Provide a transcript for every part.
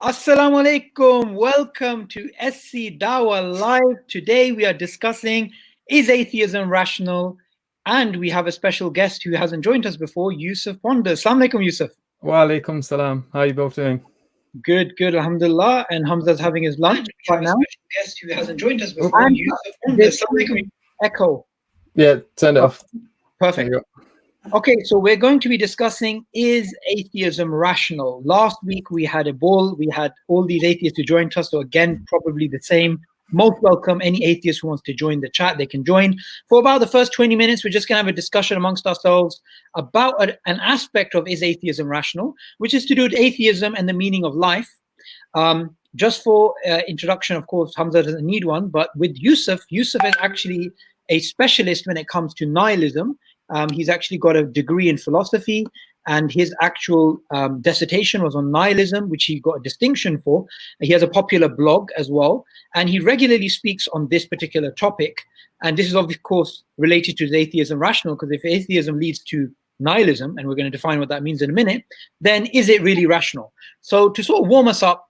Assalamu alaikum. Welcome to SCDawah Live. Today we are discussing, is atheism rational? And we have a special guest who hasn't joined us before, Yousef Ponders. Assalamu alaikum, Yousef. Wa alaikum salam. How are you both doing? Good, alhamdulillah. And Hamza's having his lunch right now. Guest who hasn't joined us before, Yousef Ponders. Assalamu alaikum. Echo. Yeah, turn it off. Perfect. Okay, so we're going to be discussing, is atheism rational? Last week we had a ball. We had all these atheists who joined us. So again, probably the same. Most welcome. Any atheist who wants to join the chat, they can join. For about the first 20 minutes, we're just going to have a discussion amongst ourselves about an aspect of is atheism rational, which is to do with atheism and the meaning of life. Just for introduction, of course, Hamza doesn't need one, but with Yousef is actually a specialist when it comes to nihilism. He's actually got a degree in philosophy, and his actual dissertation was on nihilism, which he got a distinction for. He has a popular blog as well, and he regularly speaks on this particular topic. And this is, of course, related to atheism rational, because if atheism leads to nihilism, and we're going to define what that means in a minute, then is it really rational? So to sort of warm us up,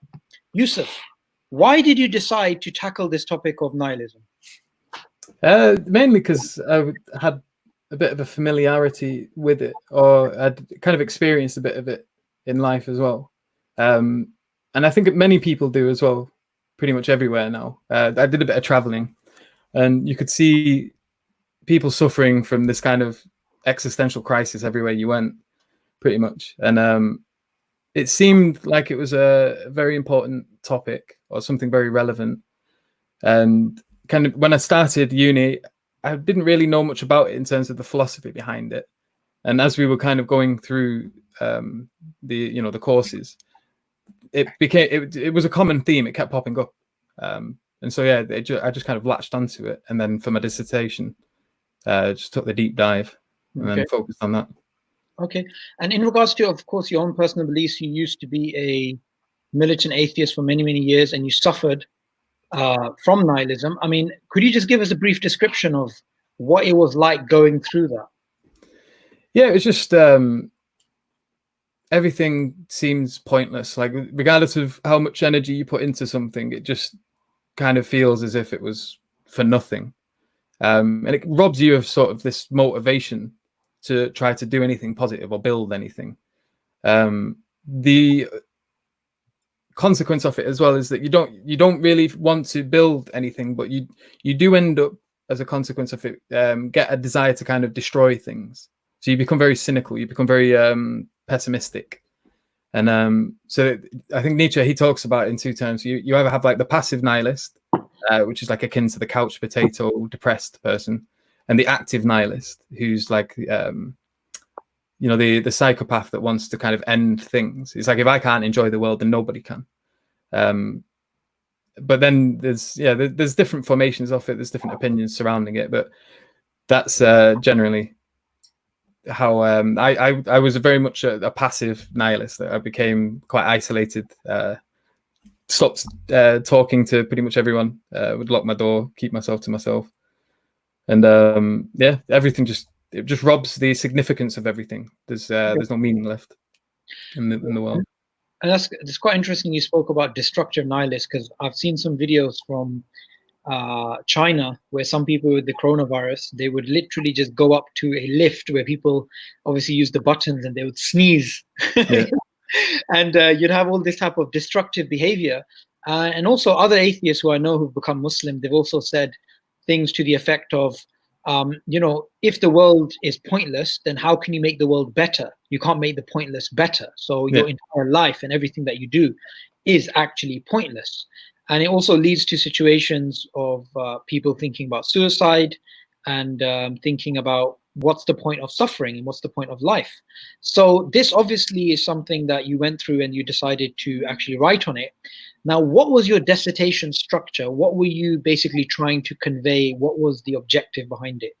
Yousef, why did you decide to tackle this topic of nihilism? Mainly because I had a bit of a familiarity with it, or I'd kind of experienced a bit of it in life as well. And I think many people do as well, pretty much everywhere now. I did a bit of traveling, and you could see people suffering from this kind of existential crisis everywhere you went, pretty much. And it seemed like it was a very important topic, or something very relevant. And kind of when I started uni, I didn't really know much about it in terms of the philosophy behind it. And as we were kind of going through the courses, it was a common theme. It kept popping up. And so, yeah, I just kind of latched onto it. And then for my dissertation, just took the deep dive and then focused on that. Okay. And in regards to, of course, your own personal beliefs, you used to be a militant atheist for many, many years, and you suffered from nihilism. I mean, could you just give us a brief description of what it was like going through that? Yeah, it's just everything seems pointless. Like, regardless of how much energy you put into something, it just kind of feels as if it was for nothing. And it robs you of sort of this motivation to try to do anything positive or build anything. The consequence of it as well is that you don't really want to build anything, but you do end up, as a consequence of it, get a desire to kind of destroy things. So you become very cynical, you become very pessimistic. And so I think Nietzsche, he talks about it in two terms. You either have like the passive nihilist, which is like akin to the couch potato depressed person, and the active nihilist, who's like the psychopath that wants to kind of end things. It's like, if I can't enjoy the world, then nobody can. But then there's different formations of it. There's different opinions surrounding it, but that's generally how I was very much a passive nihilist. I became quite isolated. Stopped talking to pretty much everyone. Would lock my door, keep myself to myself, and everything just robs the significance of everything. There's no meaning left in the world. And it's quite interesting you spoke about destructive nihilists, because I've seen some videos from China where some people with the coronavirus, they would literally just go up to a lift where people obviously use the buttons, and they would sneeze. Yeah. And you'd have all this type of destructive behavior. And also other atheists who I know who've become Muslim, they've also said things to the effect of, if the world is pointless, then how can you make the world better? You can't make the pointless better. So your entire life and everything that you do is actually pointless. And it also leads to situations of people thinking about suicide and thinking about what's the point of suffering and what's the point of life. So this obviously is something that you went through and you decided to actually write on it. Now, what was your dissertation structure? What were you basically trying to convey? What was the objective behind it?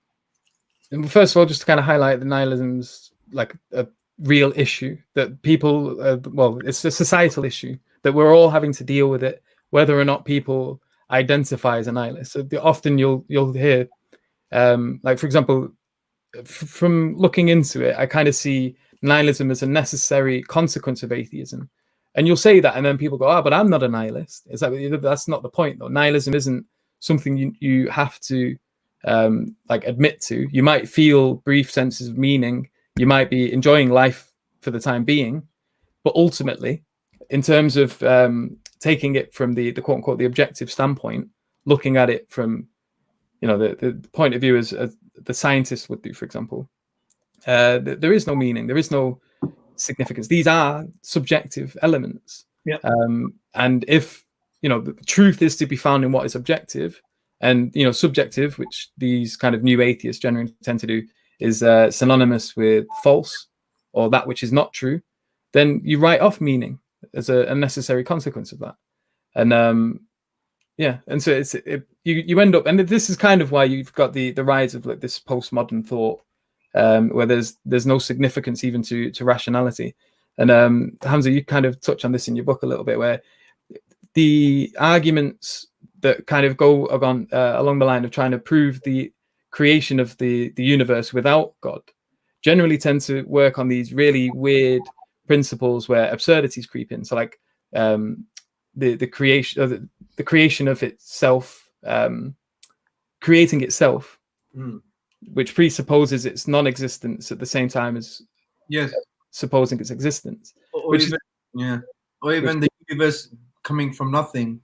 And first of all, just to kind of highlight that nihilism's like a real issue that people, it's a societal issue that we're all having to deal with it, whether or not people identify as a nihilist. So often you'll hear, like, for example, from looking into it, I kind of see nihilism as a necessary consequence of atheism. And you'll say that, and then people go, "Oh, but I'm not a nihilist." It's like, that's not the point, though. Nihilism isn't something you have to like admit to. You might feel brief senses of meaning. You might be enjoying life for the time being, but ultimately, in terms of taking it from the quote unquote the objective standpoint, looking at it from the point of view as the scientists would do, for example, there is no meaning. There is no significance. These are subjective elements. Yeah. And if the truth is to be found in what is objective, and subjective, which these kind of new atheists generally tend to do, is synonymous with false or that which is not true, then you write off meaning as a necessary consequence of that. And and so you end up, and this is kind of why you've got the rise of like this postmodern thought, where there's no significance even to rationality. And Hamza, you kind of touch on this in your book a little bit, where the arguments that kind of go along the line of trying to prove the creation of the universe without God generally tend to work on these really weird principles where absurdities creep in. So like the creation of itself, creating itself, which presupposes its non-existence at the same time as supposing its existence. Or even the universe coming from nothing.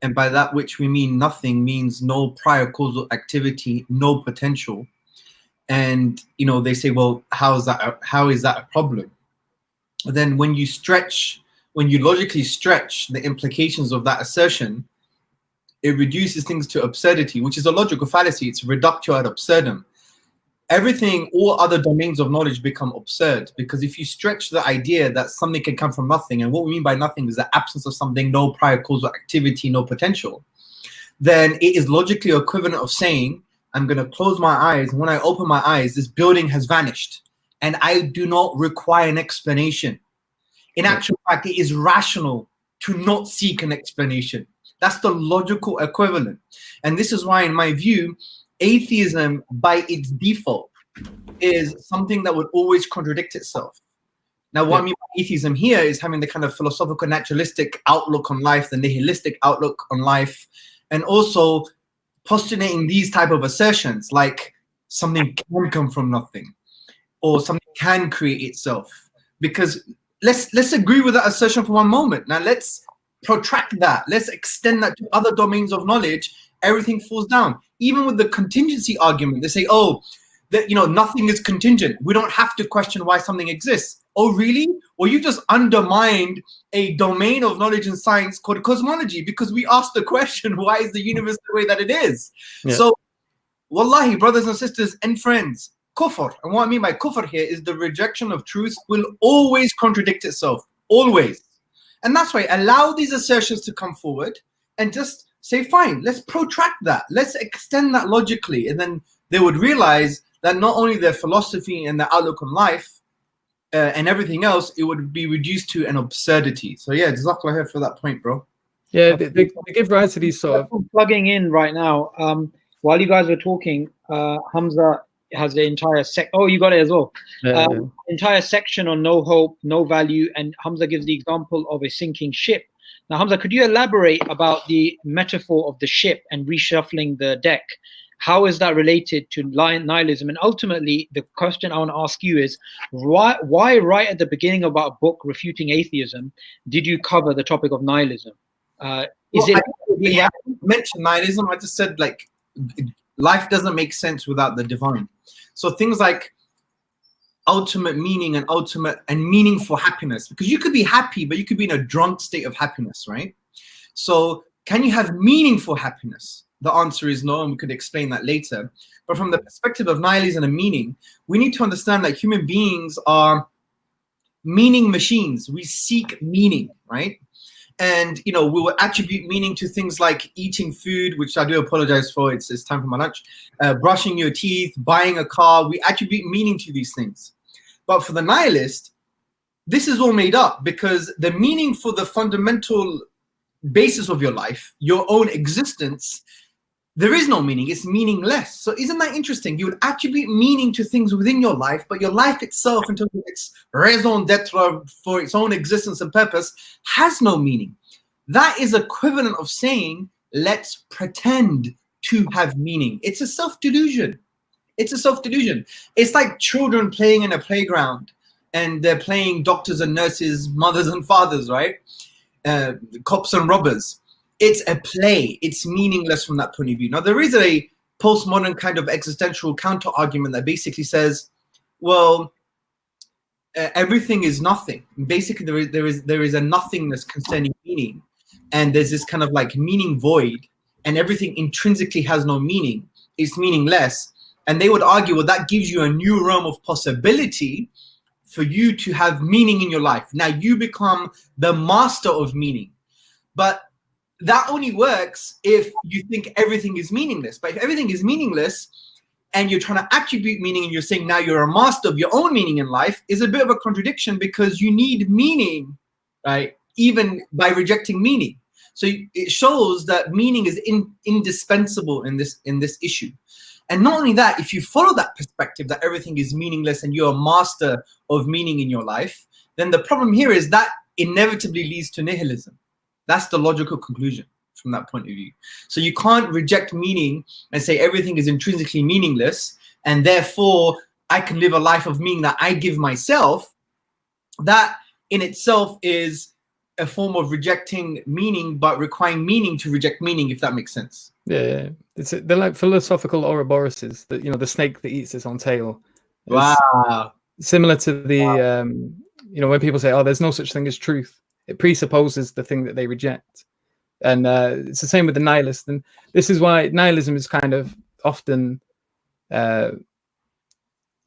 And by that which we mean nothing means no prior causal activity, no potential. And they say, well, how is that a problem? Then when you logically stretch the implications of that assertion, it reduces things to absurdity, which is a logical fallacy. It's reductio ad absurdum. All other domains of knowledge become absurd, because if you stretch the idea that something can come from nothing, and what we mean by nothing is the absence of something, no prior causal activity, no potential, then it is logically equivalent of saying, I'm going to close my eyes, and when I open my eyes, this building has vanished, and I do not require an explanation. In actual fact, it is rational to not seek an explanation. That's the logical equivalent. And this is why, in my view, atheism, by its default, is something that would always contradict itself. Now, what I mean by atheism here is having the kind of philosophical naturalistic outlook on life, the nihilistic outlook on life, and also postulating these type of assertions like something can come from nothing or something can create itself. Because let's agree with that assertion for one moment. Now let's protract that. Let's extend that to other domains of knowledge. Everything falls down. Even with the contingency argument, they say, oh, that nothing is contingent. We don't have to question why something exists. Oh, really? Well, you just undermined a domain of knowledge and science called cosmology, because we asked the question, why is the universe the way that it is? Yeah. So, wallahi, brothers and sisters and friends, kufr, and what I mean by kufr here is the rejection of truth will always contradict itself, always. And that's why allow these assertions to come forward and just say, fine, let's protract that. Let's extend that logically. And then they would realize that not only their philosophy and their outlook on life and everything else, it would be reduced to an absurdity. So yeah, jazakallah khair for that point, bro. Yeah, they give rise to these sort of... Plugging in right now, while you guys were talking, Hamza has the entire oh, you got it as well. Entire section on no hope, no value, and Hamza gives the example of a sinking ship. Now, Hamza, could you elaborate about the metaphor of the ship and reshuffling the deck? How is that related to nihilism? And ultimately, the question I want to ask you is, why right at the beginning of our book, Refuting Atheism, did you cover the topic of nihilism? I mentioned nihilism. I just said, like, life doesn't make sense without the divine. So things like ultimate meaning and meaningful happiness, because you could be happy, but you could be in a drunk state of happiness, right? So can you have meaningful happiness? The answer is no, and we could explain that later. But from the perspective of nihilism and meaning, we need to understand that human beings are meaning machines. We seek meaning, right? And we will attribute meaning to things like eating food, which I do apologize for. It's time for my lunch. Brushing your teeth, buying a car. We attribute meaning to these things. But for the nihilist, this is all made up, because the meaning for the fundamental basis of your life, your own existence, there is no meaning, it's meaningless. So isn't that interesting? You would attribute meaning to things within your life, but your life itself, in terms of its raison d'etre for its own existence and purpose, has no meaning. That is equivalent of saying, let's pretend to have meaning. It's a self-delusion. It's a self-delusion. It's like children playing in a playground, and they're playing doctors and nurses, mothers and fathers, right? Cops and robbers. It's a play. It's meaningless from that point of view. Now, there is a postmodern kind of existential counter-argument that basically says, well, everything is nothing. Basically, there is a nothingness concerning meaning, and there's this kind of like meaning void, and everything intrinsically has no meaning. It's meaningless. And they would argue, well, that gives you a new realm of possibility for you to have meaning in your life. Now you become the master of meaning. But that only works if you think everything is meaningless. But if everything is meaningless and you're trying to attribute meaning and you're saying now you're a master of your own meaning in life, is a bit of a contradiction, because you need meaning, right? Even by rejecting meaning. So it shows that meaning is indispensable in this issue. And not only that, if you follow that perspective that everything is meaningless and you're a master of meaning in your life, then the problem here is that inevitably leads to nihilism. That's the logical conclusion from that point of view. So you can't reject meaning and say everything is intrinsically meaningless, and therefore I can live a life of meaning that I give myself. That in itself is a form of rejecting meaning, but requiring meaning to reject meaning, if that makes sense. Yeah. They're like philosophical Ouroboroses, that, you know, the snake that eats its own tail. Wow. Similar to the, you know, when people say, oh, there's no such thing as truth, it presupposes the thing that they reject. And it's the same with the nihilist. And this is why nihilism is kind of often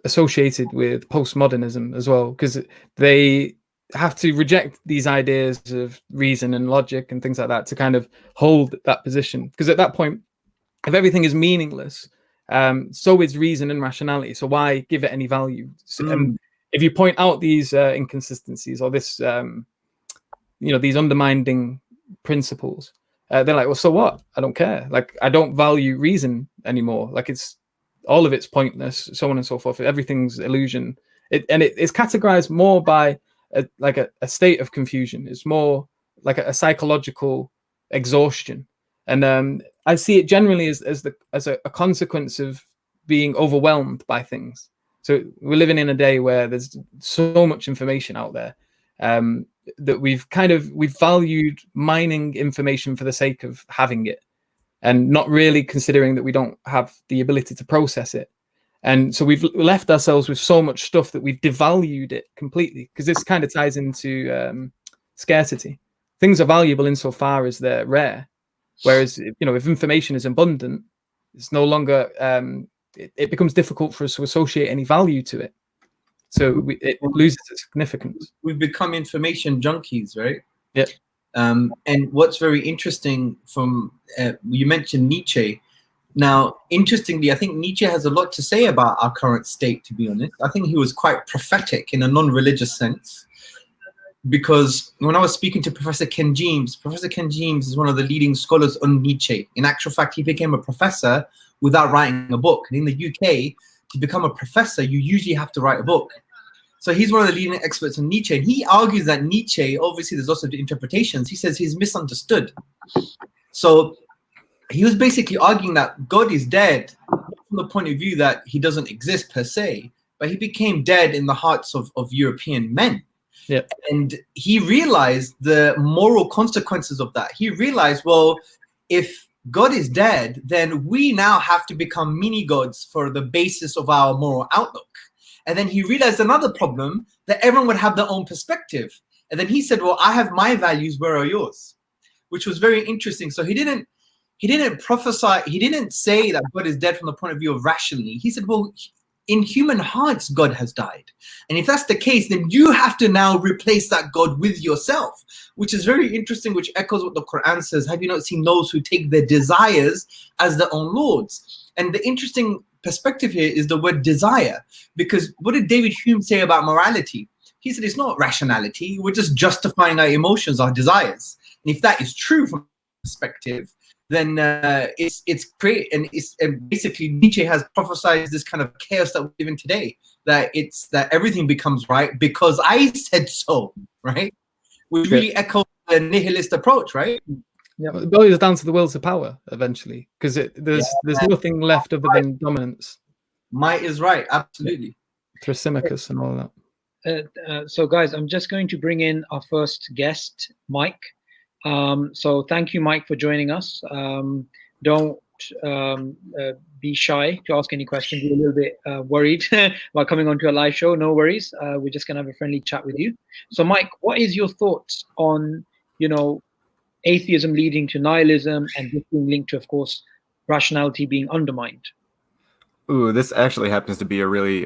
associated with postmodernism as well, because they have to reject these ideas of reason and logic and things like that to kind of hold that position. Because at that point, if everything is meaningless, so is reason and rationality. So why give it any value? So, if you point out these inconsistencies or this, you know, these undermining principles, they're like, well, so what? I don't care. Like, I don't value reason anymore. Like, it's all of it's pointless, so on and so forth. Everything's illusion. It's categorized more by a state of confusion. It's more like a psychological exhaustion. And I see it generally as a consequence of being overwhelmed by things. So we're living in a day where there's so much information out there that we've valued mining information for the sake of having it, and not really considering that we don't have the ability to process it. And so we've left ourselves with so much stuff that we've devalued it completely, because this kind of ties into scarcity. Things are valuable insofar as they're rare. Whereas, you know, if information is abundant, it's no longer, it becomes difficult for us to associate any value to it. So it loses its significance. We've become information junkies, right? Yeah. And what's very interesting you mentioned Nietzsche. Now, interestingly, I think Nietzsche has a lot to say about our current state, to be honest. I think he was quite prophetic in a non-religious sense. Because when I was speaking to Professor Ken James is one of the leading scholars on Nietzsche. In actual fact, he became a professor without writing a book. And in the UK, to become a professor, you usually have to write a book. So he's one of the leading experts on Nietzsche. And he argues that Nietzsche, obviously there's lots of interpretations, he says he's misunderstood. So he was basically arguing that God is dead, not from the point of view that he doesn't exist per se, but he became dead in the hearts of European men. Yeah. And he realized the moral consequences of that. He realized, well, if God is dead, then we now have to become mini gods for the basis of our moral outlook. And then he realized another problem, that everyone would have their own perspective. And then he said, well, I have my values, where are yours? Which was very interesting. So he didn't prophesy, he didn't say that God is dead from the point of view of rationally. He said, well, in human hearts, God has died. And if that's the case, then you have to now replace that God with yourself, which is very interesting, which echoes what the Quran says. Have you not seen those who take their desires as their own lords? And the interesting perspective here is the word desire, because what did David Hume say about morality? He said, it's not rationality. We're just justifying our emotions, our desires. And if that is true from perspective, then it's great. And basically Nietzsche has prophesied this kind of chaos that we live in today, that everything becomes right because I said so, right? Which really echoes the nihilist approach, right? Yeah, it boils down to the will to power eventually, because there's nothing left other than dominance. Might is right, absolutely. Thrasymachus and all that. So guys, I'm just going to bring in our first guest, Mike. So thank you, Mike, for joining us. Don't be shy to ask any questions. You're a little bit worried about coming onto a live show. No worries. We're just going to have a friendly chat with you. So Mike, what is your thoughts on, atheism leading to nihilism and this being linked to, of course, rationality being undermined? Ooh, this actually happens to be a really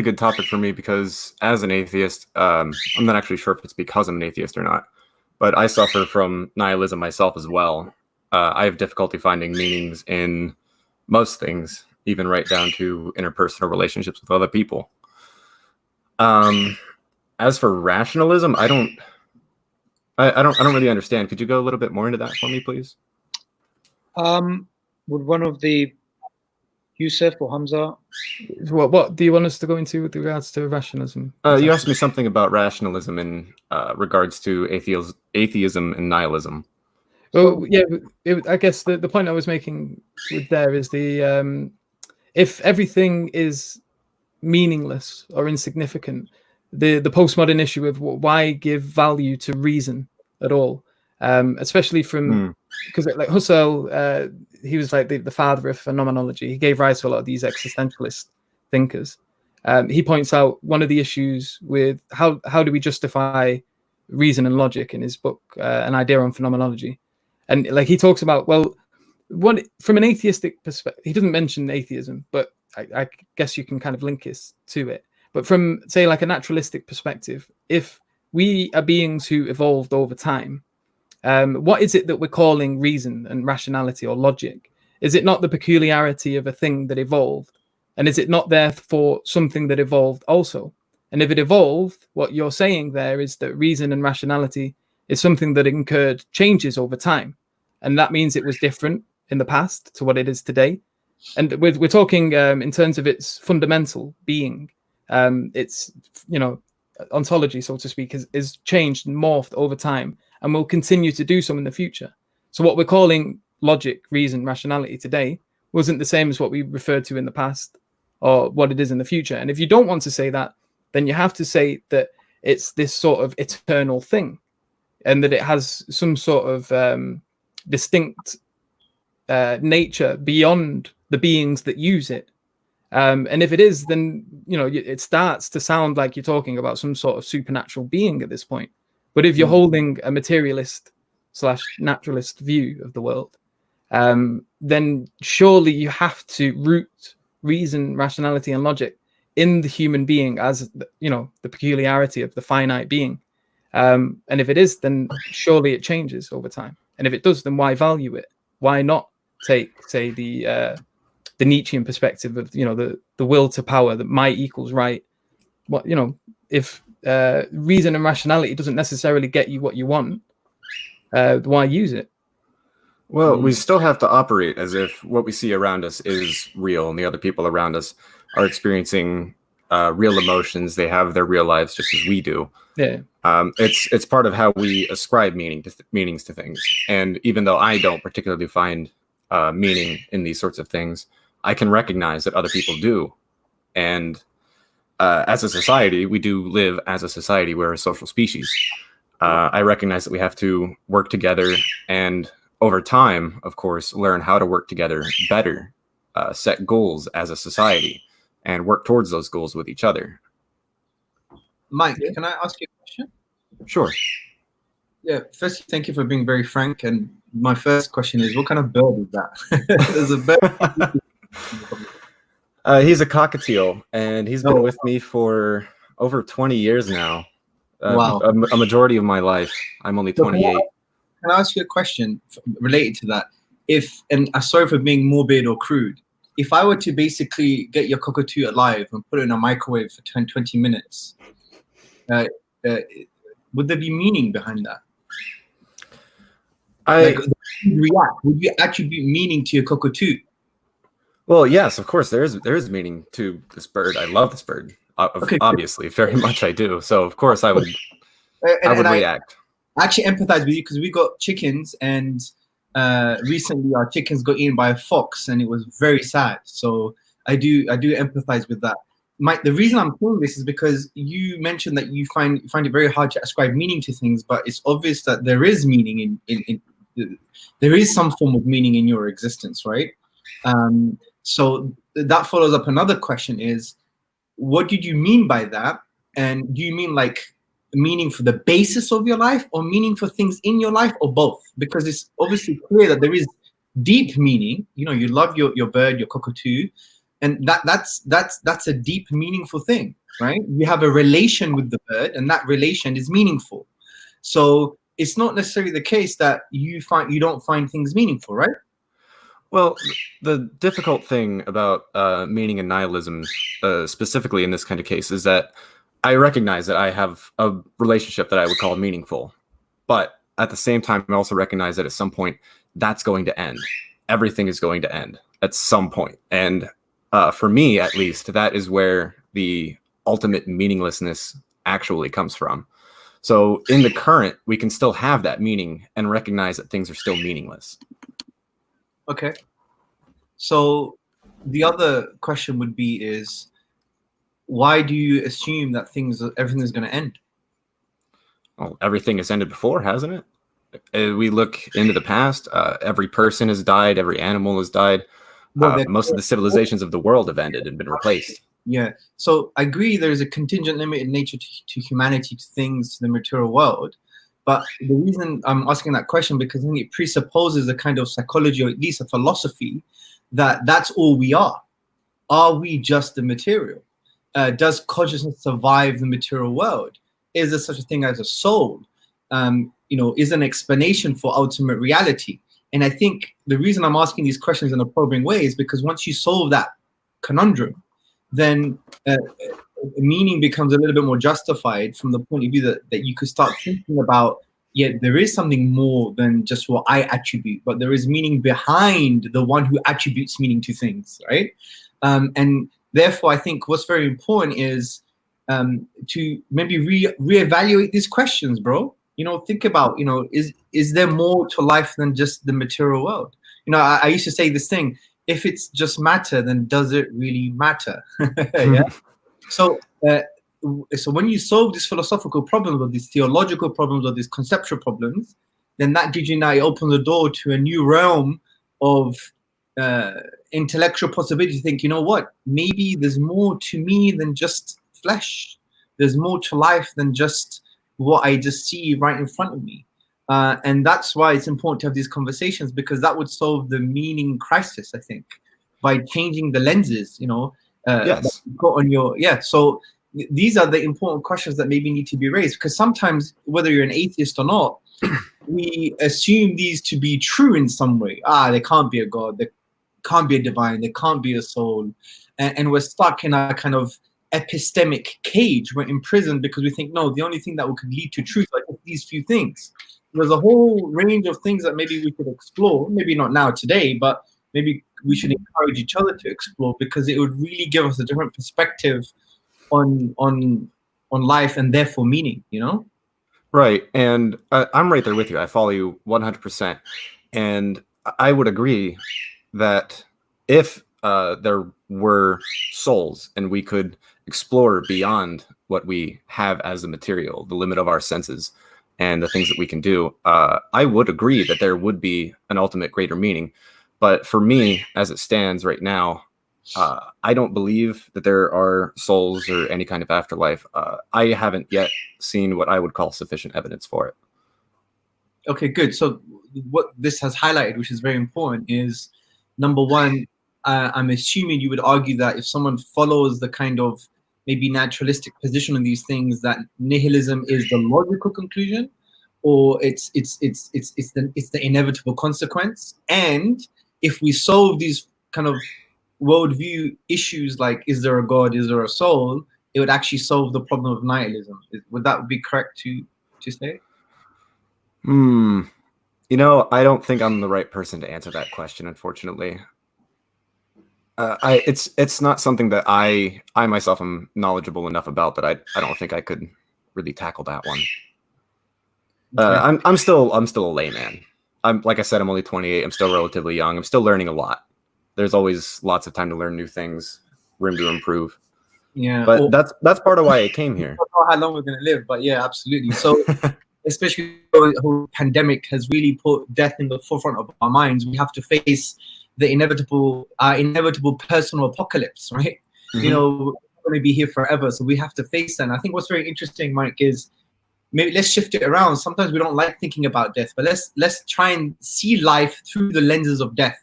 good topic for me, because as an atheist, I'm not actually sure if it's because I'm an atheist or not, but I suffer from nihilism myself as well. I have difficulty finding meanings in most things, even right down to interpersonal relationships with other people. As for rationalism, I don't really understand. Could you go a little bit more into that for me, please? Would one of the Yousuf or Hamza? What do you want us to go into with regards to rationalism? You asked me something about rationalism in regards to atheism and nihilism. Well, yeah, I guess the point I was making with there is the if everything is meaningless or insignificant, the postmodern issue of why give value to reason at all, especially from because like Husserl, he was like the father of phenomenology. He gave rise to a lot of these existentialist thinkers. He points out one of the issues with how do we justify reason and logic in his book, An Idea on Phenomenology. And like he talks about, well, from an atheistic perspective, he doesn't mention atheism, but I guess you can kind of link this to it. But from, say, like a naturalistic perspective, if we are beings who evolved over time, what is it that we're calling reason and rationality or logic? Is it not the peculiarity of a thing that evolved? And is it not therefore something that evolved also? And if it evolved, what you're saying there is that reason and rationality is something that incurred changes over time. And that means it was different in the past to what it is today. And we're talking in terms of its fundamental being. Its ontology, so to speak, is changed and morphed over time and will continue to do so in the future. So what we're calling logic, reason, rationality today wasn't the same as what we referred to in the past or what it is in the future. And if you don't want to say that, then you have to say that it's this sort of eternal thing and that it has some sort of distinct nature beyond the beings that use it. And if it is, then it starts to sound like you're talking about some sort of supernatural being at this point. But if you're holding a materialist / naturalist view of the world, then surely you have to root reason, rationality, and logic in the human being as the peculiarity of the finite being. And if it is, then surely it changes over time. And if it does, then why value it? Why not take, say, the Nietzschean perspective of the will to power, that might equals right? What if reason and rationality doesn't necessarily get you what you want, why use it? Well, we still have to operate as if what we see around us is real, and the other people around us are experiencing real emotions. They have their real lives just as we do. Yeah. It's part of how we ascribe meanings to things. And even though I don't particularly find meaning in these sorts of things, I can recognize that other people do. And as a society, we do live as a society. We're a social species. I recognize that we have to work together and over time, of course, learn how to work together better, set goals as a society, and work towards those goals with each other. Mike, can I ask you a question? Sure. Yeah, first, thank you for being very frank. And my first question is, what kind of bird is that? There's a bird. He's a cockatiel, and he's been with me for over 20 years now. Wow. A majority of my life. I'm only 28. Can I ask you a question related to that? And I'm sorry for being morbid or crude. If I were to basically get your cockatoo alive and put it in a microwave for 20 minutes, would there be meaning behind that? you react? Would you attribute meaning to your cockatoo? Well, yes, of course, there is meaning to this bird. I love this bird. Okay, Obviously, very much I do. So of course I would react. I actually empathize with you because we got chickens, and recently our chickens got eaten by a fox, and it was very sad. So I do empathize with that. The reason I'm saying this is because you mentioned that you find it very hard to ascribe meaning to things, but it's obvious that there is meaning in there is some form of meaning in your existence, right? So that follows up another question: is what did you mean by that? And do you mean like meaning for the basis of your life, or meaning for things in your life, or both? Because it's obviously clear that there is deep meaning. You know, you love your bird, your cockatoo, and that's a deep, meaningful thing, right? You have a relation with the bird, and that relation is meaningful. So it's not necessarily the case that you don't find things meaningful, right? Well, the difficult thing about meaning and nihilism, specifically in this kind of case, is that I recognize that I have a relationship that I would call meaningful, but at the same time, I also recognize that at some point that's going to end. Everything is going to end at some point. And for me, at least, that is where the ultimate meaninglessness actually comes from. So in the current, we can still have that meaning and recognize that things are still meaningless. Okay. So the other question would be is, why do you assume that everything is going to end? Well, everything has ended before, hasn't it? We look into the past. Every person has died. Every animal has died. Most of the civilizations of the world have ended and been replaced. Yeah. So I agree there is a contingent limit in nature to humanity, to things, to the material world. But the reason I'm asking that question, because I think it presupposes a kind of psychology, or at least a philosophy, that that's all we are. Are we just the material? Does consciousness survive the material world? Is there such a thing as a soul? Is an explanation for ultimate reality? And I think the reason I'm asking these questions in a probing way is because once you solve that conundrum, then meaning becomes a little bit more justified from the point of view that you could start thinking about, yeah, there is something more than just what I attribute, but there is meaning behind the one who attributes meaning to things, right? And therefore, I think what's very important is to maybe reevaluate these questions, bro. Think about, is there more to life than just the material world? I used to say this thing: if it's just matter, then does it really matter? Yeah. So when you solve these philosophical problems, or these theological problems, or these conceptual problems, then that gives you, now it opens the door to a new realm of intellectual possibility to think, you know what, maybe there's more to me than just flesh. There's more to life than just what I just see right in front of me. And that's why it's important to have these conversations, because that would solve the meaning crisis, I think, by changing the lenses, Yes. So these are the important questions that maybe need to be raised, because sometimes, whether you're an atheist or not, we assume these to be true in some way. There can't be a God, there can't be a divine, there can't be a soul, and we're stuck in a kind of epistemic cage. We're imprisoned because we think, no, the only thing that could lead to truth are these few things. There's a whole range of things that maybe we could explore, maybe not now today, but maybe we should encourage each other to explore, because it would really give us a different perspective on life, and therefore meaning, Right. And I'm right there with you. I follow you 100%. And I would agree that if there were souls and we could explore beyond what we have as the material, the limit of our senses and the things that we can do, I would agree that there would be an ultimate greater meaning. But for me, as it stands right now, I don't believe that there are souls or any kind of afterlife. I haven't yet seen what I would call sufficient evidence for it. Okay, good. So what this has highlighted, which is very important, is number one, I'm assuming you would argue that if someone follows the kind of maybe naturalistic position on these things, that nihilism is the logical conclusion, or it's the inevitable consequence. And if we solve these kind of worldview issues, like is there a God, is there a soul, it would actually solve the problem of nihilism. Would that be correct to say? You know, I don't think I'm the right person to answer that question, unfortunately. It's not something that I myself am knowledgeable enough about that I don't think I could really tackle that one. I'm still a layman. Like I said, I'm only 28. I'm still relatively young. I'm still learning a lot. There's always lots of time to learn new things, room to improve. Yeah, but that's part of why I came here. I don't know how long we're gonna live, but yeah, absolutely. So, especially the whole pandemic has really put death in the forefront of our minds. We have to face the inevitable personal apocalypse, right? Mm-hmm. You know, we're not going to be here forever, so we have to face that. And I think what's very interesting, Mike, is maybe let's shift it around. Sometimes we don't like thinking about death, but let's try and see life through the lenses of death.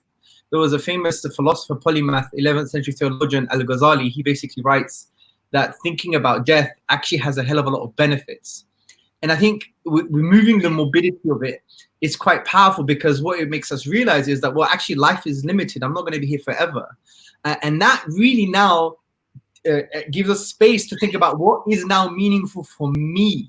There was a famous philosopher, polymath, 11th century theologian, Al-Ghazali. He basically writes that thinking about death actually has a hell of a lot of benefits. And I think removing the morbidity of it is quite powerful, because what it makes us realize is that, well, actually life is limited. I'm not going to be here forever. And that really now gives us space to think about what is now meaningful for me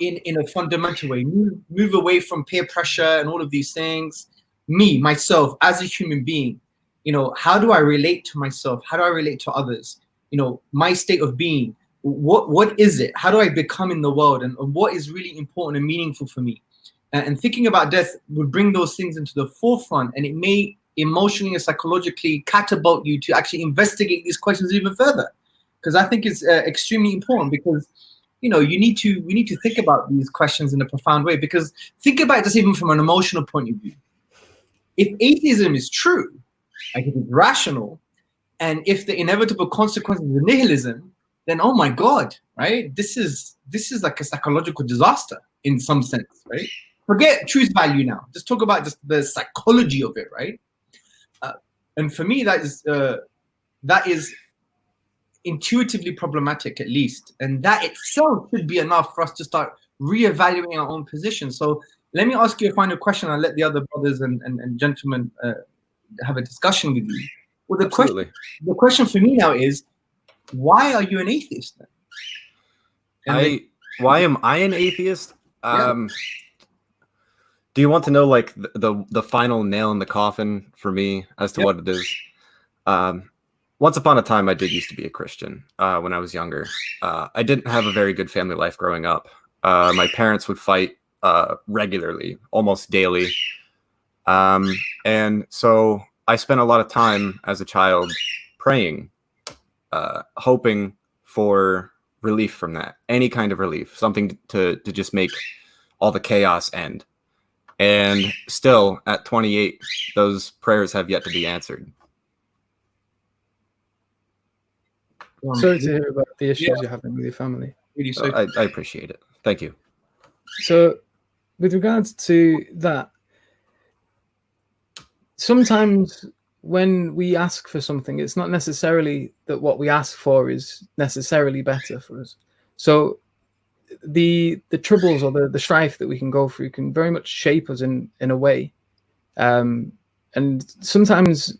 in a fundamental way. Move away from peer pressure and all of these things. Me, myself, as a human being, you know, how do I relate to myself? How do I relate to others? You know, my state of being. What is it? How do I become in the world? And what is really important and meaningful for me? And thinking about death would bring those things into the forefront, and it may emotionally and psychologically catapult you to actually investigate these questions even further. Because I think it's extremely important, because, you know, we need to think about these questions in a profound way. Because think about it just even from an emotional point of view. If atheism is true, like if it's rational, and if the inevitable consequences of nihilism, then oh my God, right? This is like a psychological disaster in some sense, right? Forget truth value now. Just talk about just the psychology of it, right? And for me, that is intuitively problematic, at least, and that itself should be enough for us to start reevaluating our own position. So let me ask you a final question. I'll let the other brothers and gentlemen have a discussion with you. Well, the question for me now is, why are you an atheist then? Why am I an atheist? Yeah. Do you want to know like the final nail in the coffin for me as to what it is? Once upon a time, I did used to be a Christian when I was younger. I didn't have a very good family life growing up. My parents would fight regularly, almost daily. And so I spent a lot of time as a child praying, hoping for relief from that, any kind of relief, something to just make all the chaos end. And still, at 28, those prayers have yet to be answered. Sorry to hear about the issues you're having with your family. Really I appreciate it. Thank you. So, with regards to that, sometimes when we ask for something, it's not necessarily that what we ask for is necessarily better for us. So the troubles or the strife that we can go through can very much shape us in a way. And sometimes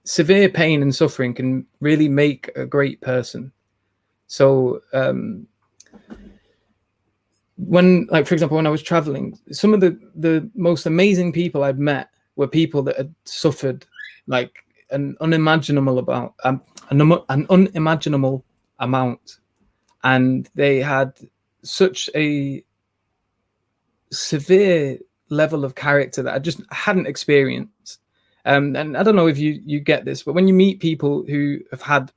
severe pain and suffering can really make a great person. So when, like, for example, when I was traveling, some of the most amazing people I'd met were people that had suffered like an unimaginable amount, and they had such a severe level of character that I just hadn't experienced. And I don't know if you get this, but when you meet people who have had,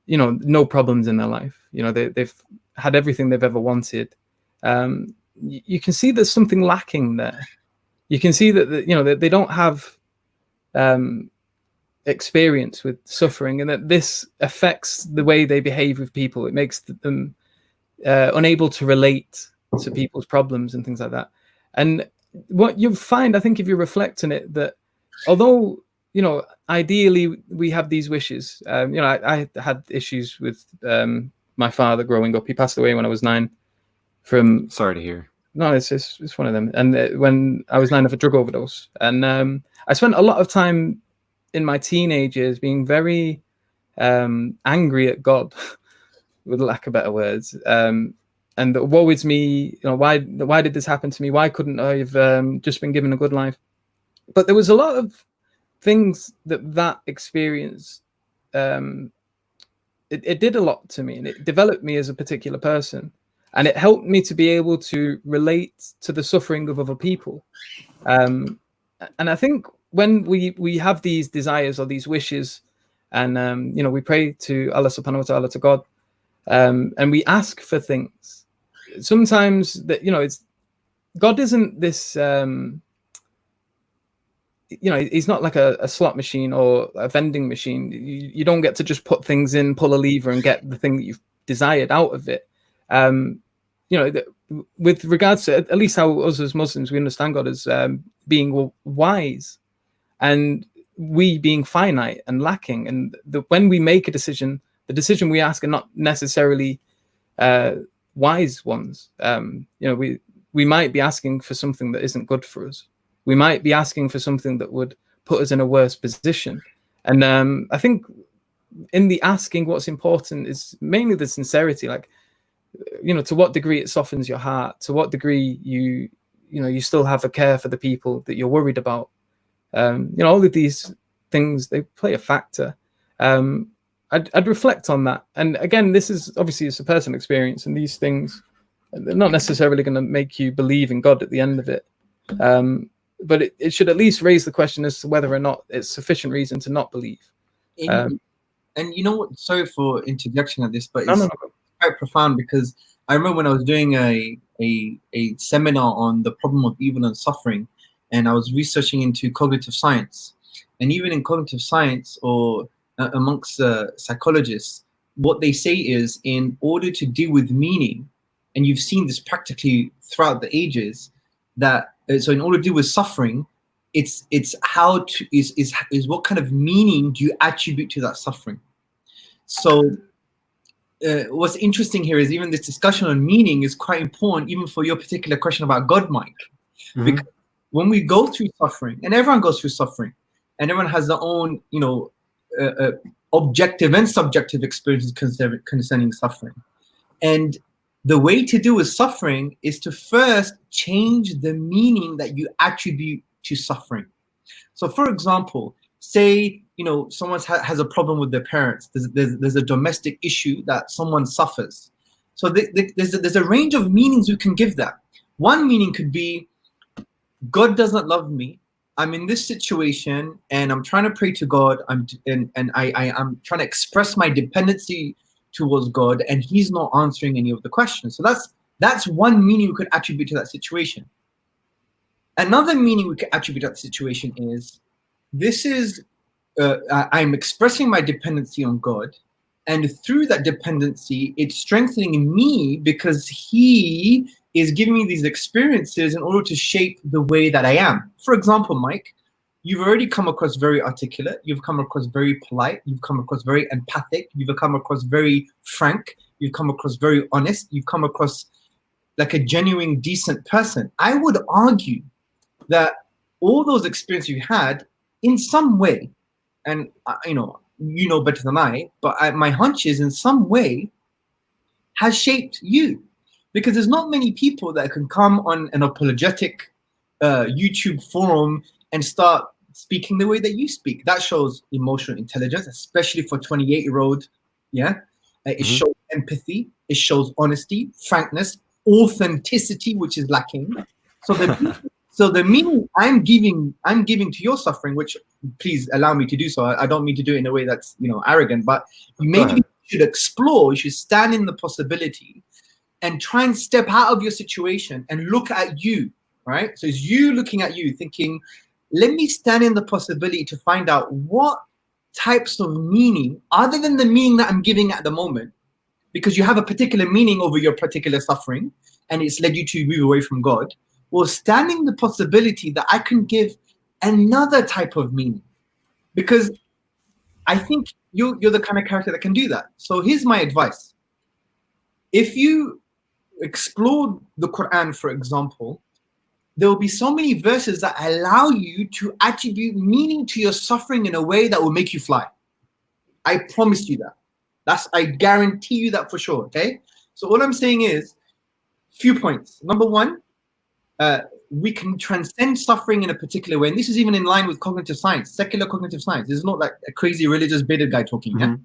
you know, no problems in their life, you know, they've had everything they've ever wanted, you can see there's something lacking there. You can see that, you know, that they don't have experience with suffering, and that this affects the way they behave with people. It makes them unable to relate to people's problems and things like that. And what you find, I think, if you reflect on it, that although, you know, ideally we have these wishes, you know, I had issues with my father growing up. He passed away when I was 9 from... Sorry to hear. No, it's one of them. And when I was 9 of a drug overdose, and I spent a lot of time in my teenage years being very angry at God, with lack of better words. and woe is me, why did this happen to me? Why couldn't I have just been given a good life? But there was a lot of things that experience, it did a lot to me, and it developed me as a particular person, and it helped me to be able to relate to the suffering of other people. And I think when we have these desires or these wishes, and we pray to Allah subhanahu wa ta'ala, to God, and we ask for things, sometimes that it's God isn't this he's not like a slot machine or a vending machine. You don't get to just put things in, pull a lever, and get the thing that you've desired out of it. With regards to at least how us as Muslims, we understand God as being wise, and we being finite and lacking. And when we make a decision, the decision we ask are not necessarily wise ones. We might be asking for something that isn't good for us. We might be asking for something that would put us in a worse position. And I think in the asking, what's important is mainly the sincerity. Like, to what degree it softens your heart, to what degree you still have a care for the people that you're worried about. All of these things, they play a factor. I'd reflect on that. And again, this is obviously it's a personal experience, and these things, they're not necessarily going to make you believe in God at the end of it. But it should at least raise the question as to whether or not it's sufficient reason to not believe. And you know what? Sorry for interjection at this, but it's quite profound, because I remember when I was doing a seminar on the problem of evil and suffering, and I was researching into cognitive science. And even in cognitive science, or amongst psychologists, what they say is, in order to deal with meaning, and you've seen this practically throughout the ages, that so in order to deal with suffering, it's what kind of meaning do you attribute to that suffering. So what's interesting here is even this discussion on meaning is quite important, even for your particular question about God, Mike. Mm-hmm. Because when we go through suffering, and everyone goes through suffering, and everyone has their own, objective and subjective experiences concerning suffering. And the way to deal with suffering is to first change the meaning that you attribute to suffering. So, for example, say someone has a problem with their parents. There's a domestic issue that someone suffers. So there's a range of meanings you can give that. One meaning could be, God doesn't love me. I'm in this situation, and I'm trying to pray to God. I'm trying to express my dependency towards God, and He's not answering any of the questions. So that's one meaning we could attribute to that situation. Another meaning we could attribute to that situation is, this is I'm expressing my dependency on God, and through that dependency, it's strengthening me because He is giving me these experiences in order to shape the way that I am. For example, Mike, you've already come across very articulate, you've come across very polite, you've come across very empathic, you've come across very frank, you've come across very honest, you've come across like a genuine, decent person. I would argue that all those experiences you had, in some way, and you know better than I, but my hunch is in some way has shaped you. Because there's not many people that can come on an apologetic YouTube forum and start speaking the way that you speak. That shows emotional intelligence, especially for 28-year-old. Yeah, it shows empathy, it shows honesty, frankness, authenticity, which is lacking. So the meaning I'm giving to your suffering, which please allow me to do so. I don't mean to do it in a way that's arrogant, but maybe you should explore. You should stand in the possibility and try and step out of your situation and look at you, right? So it's you looking at you, thinking, let me stand in the possibility to find out what types of meaning, other than the meaning that I'm giving at the moment, because you have a particular meaning over your particular suffering, and it's led you to move away from God, well, standing the possibility that I can give another type of meaning. Because I think you're the kind of character that can do that. So here's my advice. If you explore the Quran, for example, there will be so many verses that allow you to attribute meaning to your suffering in a way that will make you fly. I promise you that. I guarantee you that for sure, okay? So all I'm saying is, Few points. Number one, we can transcend suffering in a particular way, and this is even in line with cognitive science, secular cognitive science. This is not like a crazy religious bigoted guy talking. Yeah.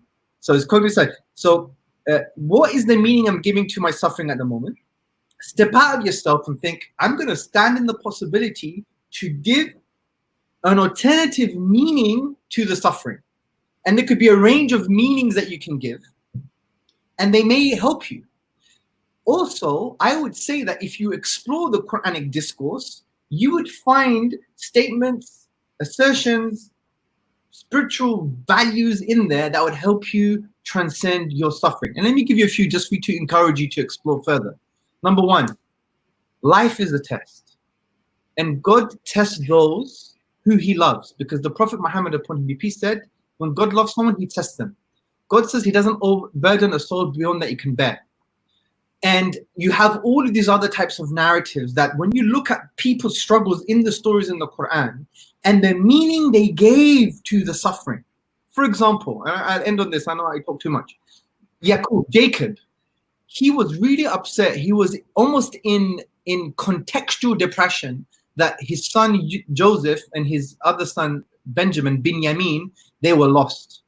So it's cognitive science. So what is the meaning I'm giving to my suffering at the moment? Step out of yourself and think, I'm going to stand in the possibility to give an alternative meaning to the suffering. And there could be a range of meanings that you can give, and they may help you. Also, I would say that if you explore the Quranic discourse, you would find statements, assertions, spiritual values in there that would help you transcend your suffering. And let me give you a few just for you to encourage you to explore further. Number one, life is a test. And God tests those who he loves, because the Prophet Muhammad upon him be peace said, when God loves someone, he tests them. God says he doesn't burden a soul beyond that he can bear. And you have all of these other types of narratives that when you look at people's struggles in the stories in the Quran and the meaning they gave to the suffering. For example, I'll end on this, I know I talk too much. Jacob, he was really upset. He was almost in contextual depression that his son Joseph and his other son Benjamin, Binyamin, they were lost.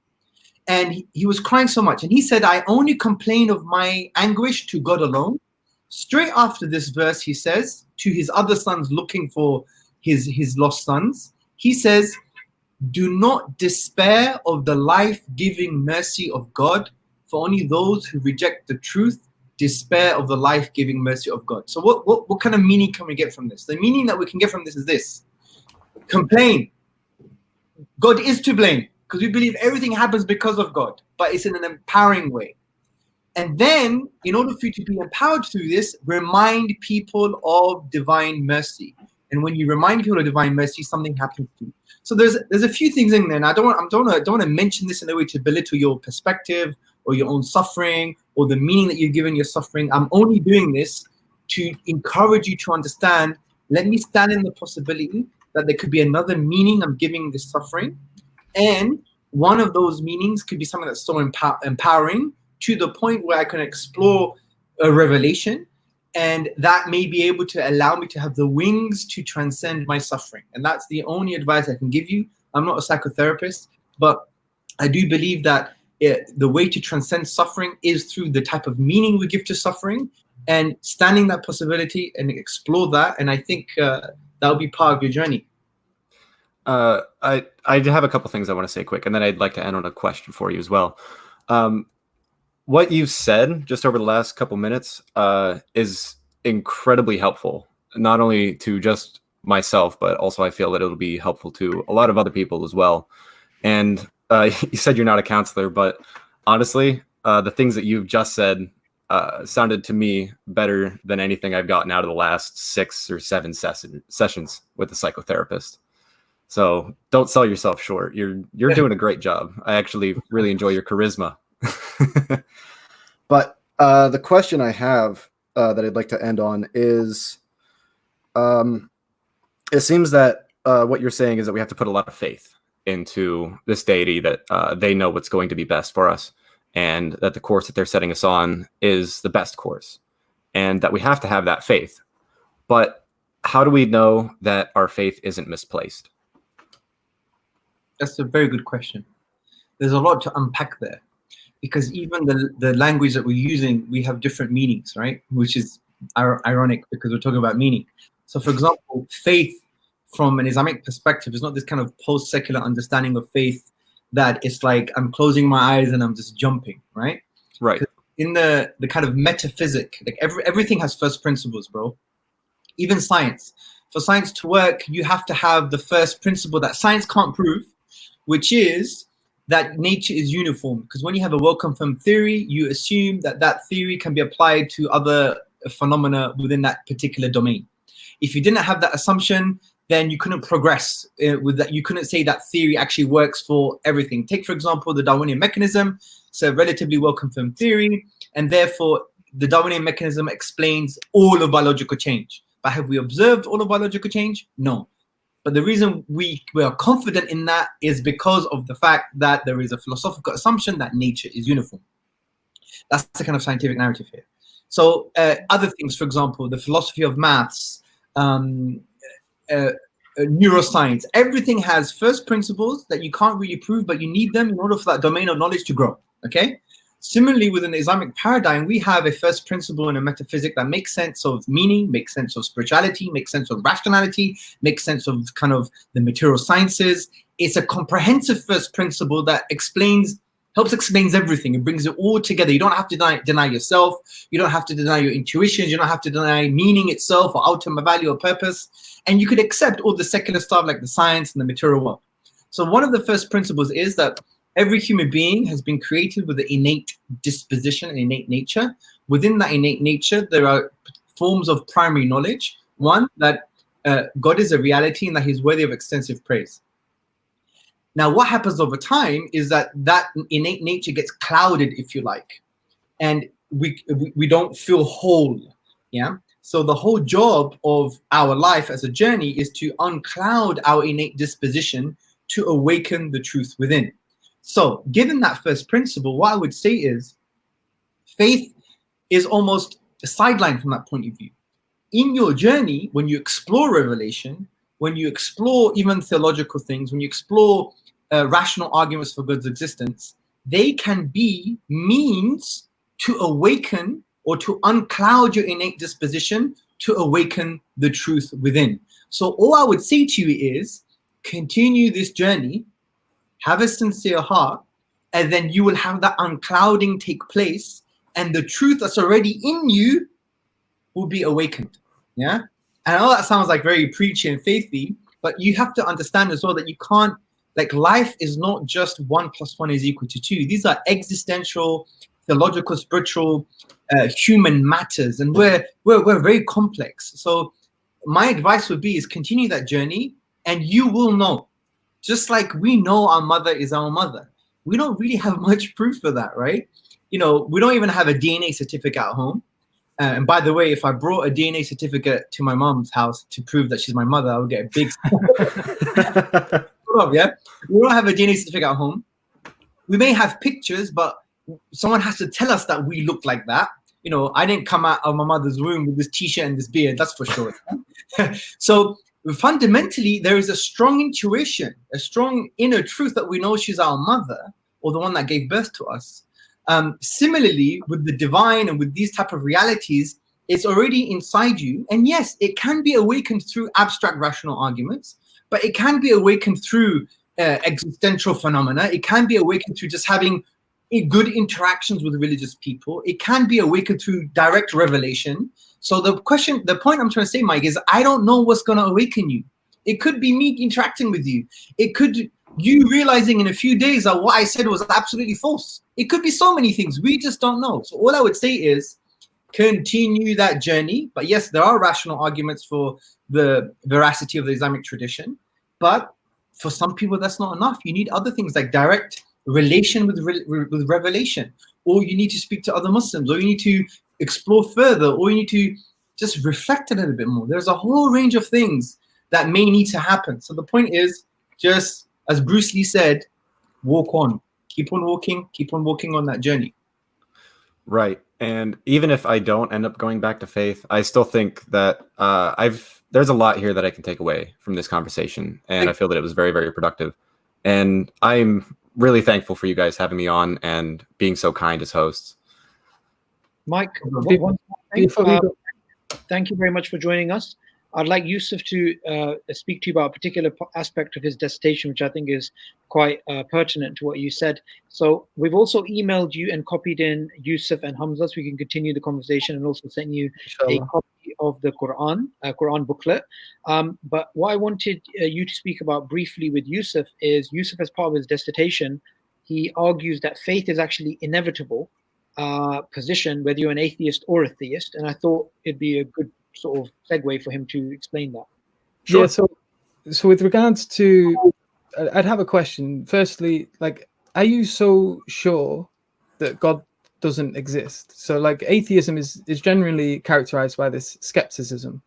And he was crying so much. And he said, I only complain of my anguish to God alone. Straight after this verse, he says to his other sons looking for his lost sons, he says, do not despair of the life-giving mercy of God, for only those who reject the truth despair of the life-giving mercy of God. So what kind of meaning can we get from this? The meaning that we can get from this is this. Complain. God is to blame, because we believe everything happens because of God, but it's in an empowering way. And then, in order for you to be empowered through this, remind people of divine mercy. And when you remind people of divine mercy, something happens to you. So there's a few things in there, and I don't want to mention this in a way to belittle your perspective or your own suffering or the meaning that you've given your suffering. I'm only doing this to encourage you to understand, let me stand in the possibility that there could be another meaning I'm giving this suffering. And one of those meanings could be something that's so empowering to the point where I can explore a revelation, and that may be able to allow me to have the wings to transcend my suffering. And that's the only advice I can give you. I'm not a psychotherapist, but I do believe that the way to transcend suffering is through the type of meaning we give to suffering and standing that possibility and explore that. And I think that'll be part of your journey. I have a couple things I want to say quick, and then I'd like to end on a question for you as well. What you've said just over the last couple minutes is incredibly helpful, not only to just myself, but also I feel that it'll be helpful to a lot of other people as well. And you said you're not a counselor, but honestly, the things that you've just said sounded to me better than anything I've gotten out of the last 6 or 7 sessions with a psychotherapist. So don't sell yourself short. You're doing a great job. I actually really enjoy your charisma. But the question I have that I'd like to end on is, it seems that what you're saying is that we have to put a lot of faith into this deity, that they know what's going to be best for us, and that the course that they're setting us on is the best course, and that we have to have that faith. But how do we know that our faith isn't misplaced? That's a very good question. There's a lot to unpack there, because even the language that we're using, we have different meanings, right? Which is ironic, because we're talking about meaning. So for example, faith from an Islamic perspective is not this kind of post-secular understanding of faith that it's like I'm closing my eyes and I'm just jumping, right? Right. In the kind of metaphysic, like everything has first principles, bro. Even science. For science to work, you have to have the first principle that science can't prove, which is that nature is uniform. Because when you have a well-confirmed theory, you assume that that theory can be applied to other phenomena within that particular domain. If you didn't have that assumption, then you couldn't progress with that. You couldn't say that theory actually works for everything. Take, for example, the Darwinian mechanism. It's a relatively well-confirmed theory, and therefore the Darwinian mechanism explains all of biological change. But have we observed all of biological change? No. But the reason we are confident in that is because of the fact that there is a philosophical assumption that nature is uniform. That's the kind of scientific narrative here. So other things, for example, the philosophy of maths, neuroscience, everything has first principles that you can't really prove, but you need them in order for that domain of knowledge to grow. Okay. Similarly, within the Islamic paradigm, we have a first principle in a metaphysic that makes sense of meaning, makes sense of spirituality, makes sense of rationality, makes sense of kind of the material sciences. It's a comprehensive first principle that helps explains everything. It brings it all together. You don't have to deny yourself. You don't have to deny your intuitions. You don't have to deny meaning itself or ultimate value or purpose. And you could accept all the secular stuff like the science and the material world. So one of the first principles is that every human being has been created with an innate disposition, an innate nature. Within that innate nature, there are forms of primary knowledge. One, that God is a reality and that he's worthy of extensive praise. Now, what happens over time is that innate nature gets clouded, if you like, and we don't feel whole. Yeah. So the whole job of our life as a journey is to uncloud our innate disposition to awaken the truth within. So given that first principle, what I would say is faith is almost a sideline from that point of view. In your journey, when you explore revelation, when you explore even theological things, when you explore rational arguments for God's existence, they can be means to awaken or to uncloud your innate disposition to awaken the truth within. So all I would say to you is continue this journey, have a sincere heart, and then you will have that unclouding take place, and the truth that's already in you will be awakened. Yeah. And I know that sounds like very preachy and faithy, but you have to understand as well that you can't, like, life is not just 1 + 1 = 2. These are existential, theological, spiritual, human matters, and we're very complex. So my advice would be is continue that journey, and you will know. Just like we know our mother is our mother. We don't really have much proof for that, right? You know, we don't even have a DNA certificate at home. And by the way, if I brought a DNA certificate to my mom's house to prove that she's my mother, I would get a big yeah. We don't have a DNA certificate at home. We may have pictures, but someone has to tell us that we look like that. You know, I didn't come out of my mother's womb with this t-shirt and this beard, that's for sure. So fundamentally, there is a strong intuition, a strong inner truth that we know she's our mother, or the one that gave birth to us. Similarly, with the divine and with these type of realities, it's already inside you. And yes, it can be awakened through abstract rational arguments, but it can be awakened through existential phenomena. It can be awakened through just having good interactions with religious people. It can be awakened through direct revelation. So the point I'm trying to say, Mike, is I don't know what's going to awaken you. It could be me interacting with you. It could you realizing in a few days that what I said was absolutely false. It could be so many things. We just don't know. So all I would say is continue that journey. But yes, there are rational arguments for the veracity of the Islamic tradition. But for some people, that's not enough. You need other things like direct relation with revelation, or you need to speak to other Muslims, or you need to explore further, or you need to just reflect a little bit more. There's a whole range of things that may need to happen. So the point is, just as Bruce Lee said, walk on, keep on walking on that journey. Right. And even if I don't end up going back to faith, I still think that there's a lot here that I can take away from this conversation. And I feel that it was very, very productive. And I'm really thankful for you guys having me on and being so kind as hosts. Mike, thank you very much for joining us. I'd like Yousuf to speak to you about a particular aspect of his dissertation, which I think is quite pertinent to what you said. So we've also emailed you and copied in Yousuf and Hamza, so we can continue the conversation, and also send you a copy of the Quran booklet. But what I wanted you to speak about briefly with Yousuf is, Yousuf, as part of his dissertation, he argues that faith is actually inevitable position, whether you're an atheist or a theist. And I thought it'd be a good sort of segue for him to explain that. Sure. Yeah, so with regards to, I'd have a question. Firstly, like, are you so sure that God doesn't exist? So like atheism is generally characterized by this skepticism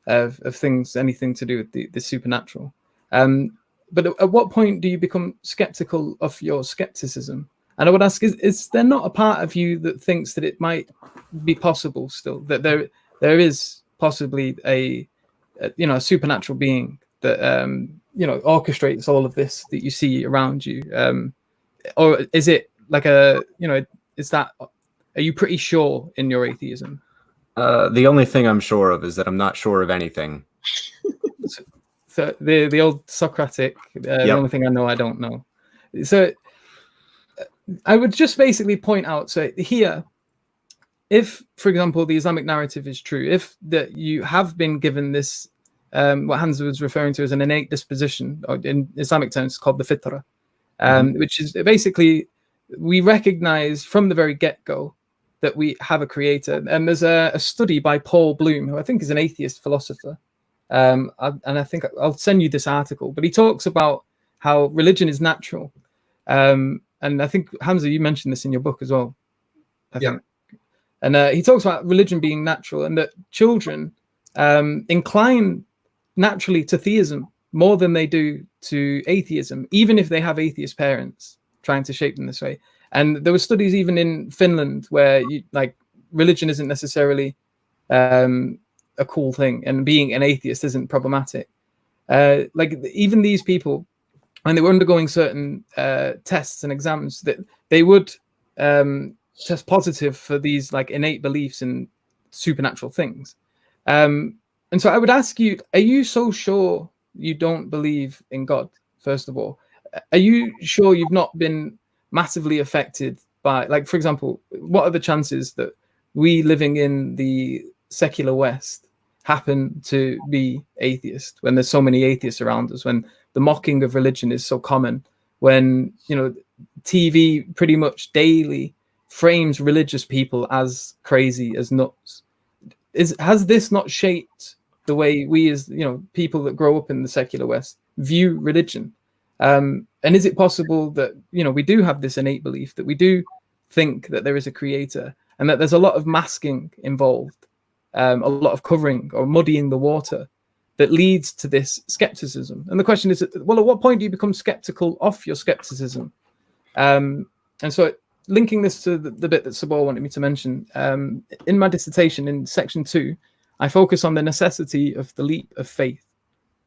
of things, anything to do with the supernatural. But at what point do you become skeptical of your skepticism? And I would ask, is there not a part of you that thinks that it might be possible still, that there is possibly a supernatural being that orchestrates all of this that you see around you, or is it like are you pretty sure in your atheism? The only thing I'm sure of is that I'm not sure of anything. So the old Socratic, the only thing I know I don't know. So I would just basically point out, so here, if, for example, the Islamic narrative is true, if that you have been given this, what Hamza was referring to as an innate disposition, or in Islamic terms called the fitra, which is basically, we recognize from the very get-go that we have a creator. And there's a study by Paul Bloom, who I think is an atheist philosopher. And I think I'll send you this article, but he talks about how religion is natural. And I think, Hamza, you mentioned this in your book as well. I think. And he talks about religion being natural, and that children incline naturally to theism more than they do to atheism, even if they have atheist parents trying to shape them this way. And there were studies even in Finland where religion isn't necessarily a cool thing, and being an atheist isn't problematic. Even these people, when they were undergoing certain tests and exams, that they would test positive for these innate beliefs in supernatural things. And so I would ask you, are you so sure you don't believe in God, first of all? Are you sure you've not been massively affected by, for example, what are the chances that we living in the secular West happen to be atheist when there's so many atheists around us, when the mocking of religion is so common, when TV pretty much daily frames religious people as crazy, as nuts? Has this not shaped the way we, as people that grow up in the secular West, view religion? And is it possible that we do have this innate belief, that we do think that there is a creator, and that there's a lot of masking involved, a lot of covering or muddying the water, that leads to this skepticism? And the question is, well, at what point do you become skeptical of your skepticism? And so, linking this to the bit that Subboor wanted me to mention, in my dissertation in section 2, I focus on the necessity of the leap of faith.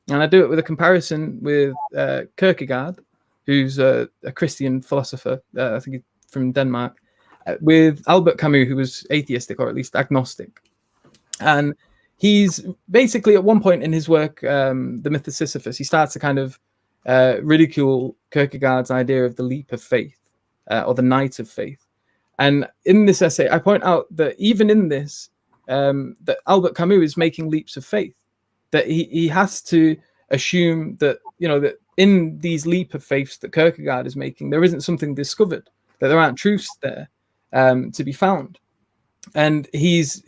And I do it with a comparison with Kierkegaard, who's a Christian philosopher, I think he's from Denmark, with Albert Camus, who was atheistic, or at least agnostic. And he's basically, at one point in his work, The Myth of Sisyphus, he starts to kind of ridicule Kierkegaard's idea of the leap of faith, or the night of faith. And in this essay, I point out that even in this, that Albert Camus is making leaps of faith, that he has to assume that, that in these leap of faiths that Kierkegaard is making, there isn't something discovered, that there aren't truths there to be found. And he's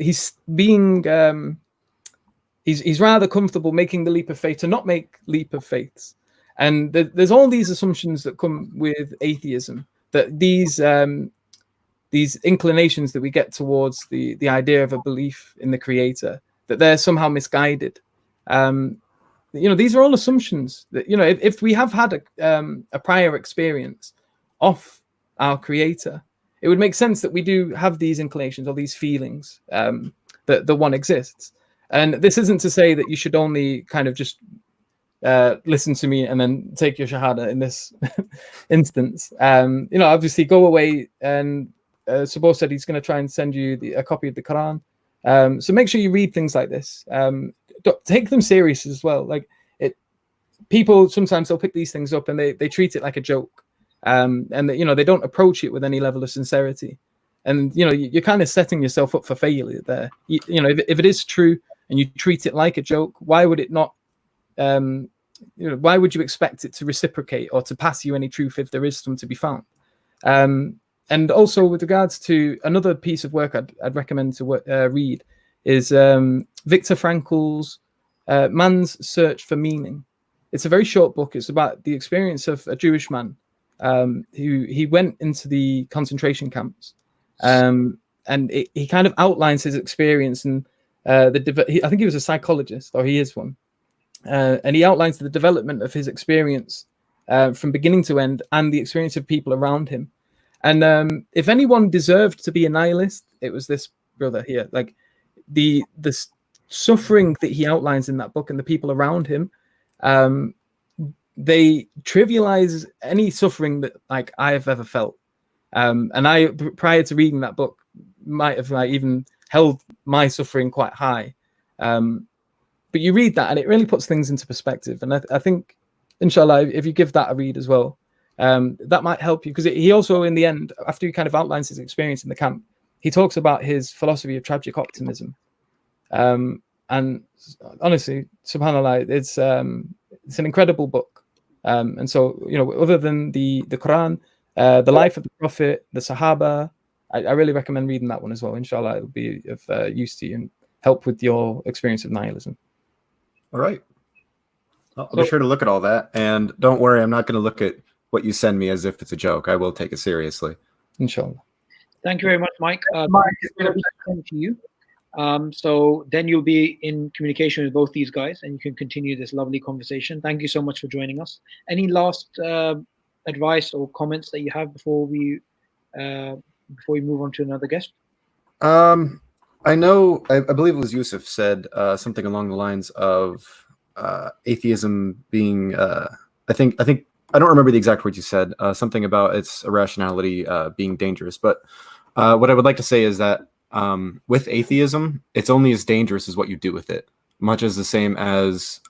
being, he's rather comfortable making the leap of faith to not make leap of faiths. And there's all these assumptions that come with atheism, that these inclinations that we get towards the idea of a belief in the creator, that they're somehow misguided. These are all assumptions that, if we have had a prior experience of our creator, it would make sense that we do have these inclinations or these feelings, that the one exists. And this isn't to say that you should only kind of just listen to me and then take your shahada in this instance. Obviously go away, and Subboor said he's going to try and send you a copy of the Quran. So make sure you read things like this. Take them serious as well. People sometimes they'll pick these things up and they treat it like a joke, and they don't approach it with any level of sincerity. And you're kind of setting yourself up for failure there. If it is true and you treat it like a joke, why would it not? Why would you expect it to reciprocate or to pass you any truth if there is some to be found? And also, with regards to another piece of work I'd recommend to read is Viktor Frankl's Man's Search for Meaning. It's a very short book. It's about the experience of a Jewish man who went into the concentration camps, and he kind of outlines his experience. And I think he was a psychologist, or he is one, and he outlines the development of his experience from beginning to end, and the experience of people around him. And if anyone deserved to be a nihilist, it was this brother here. Like the suffering that he outlines in that book and the people around him, they trivialize any suffering that like I've ever felt. And I, prior to reading that book, might have like even held my suffering quite high. But you read that and it really puts things into perspective. And I think, inshallah, if you give that a read as well, that might help you, because he also, in the end, after he kind of outlines his experience in the camp, he talks about his philosophy of tragic optimism. And honestly, subhanallah, it's an incredible book. And so, you know, other than the Quran, the life of the Prophet, the Sahaba, I really recommend reading that one as well. Inshallah, it'll be of use to you and help with your experience of nihilism. All right. I'll be sure to look at all that. And don't worry, I'm not going to look at what you send me as if it's a joke. I will take it seriously. Inshallah. Thank you very much, Mike. Mike, it's going to be sent to you. So then you'll be in communication with both these guys and you can continue this lovely conversation. Thank you so much for joining us. Any last advice or comments that you have before we move on to another guest? I know, I believe it was Yousuf said something along the lines of atheism being, I don't remember the exact words you said, something about its irrationality being dangerous. But what I would like to say is that with atheism, it's only as dangerous as what you do with it, much as the same as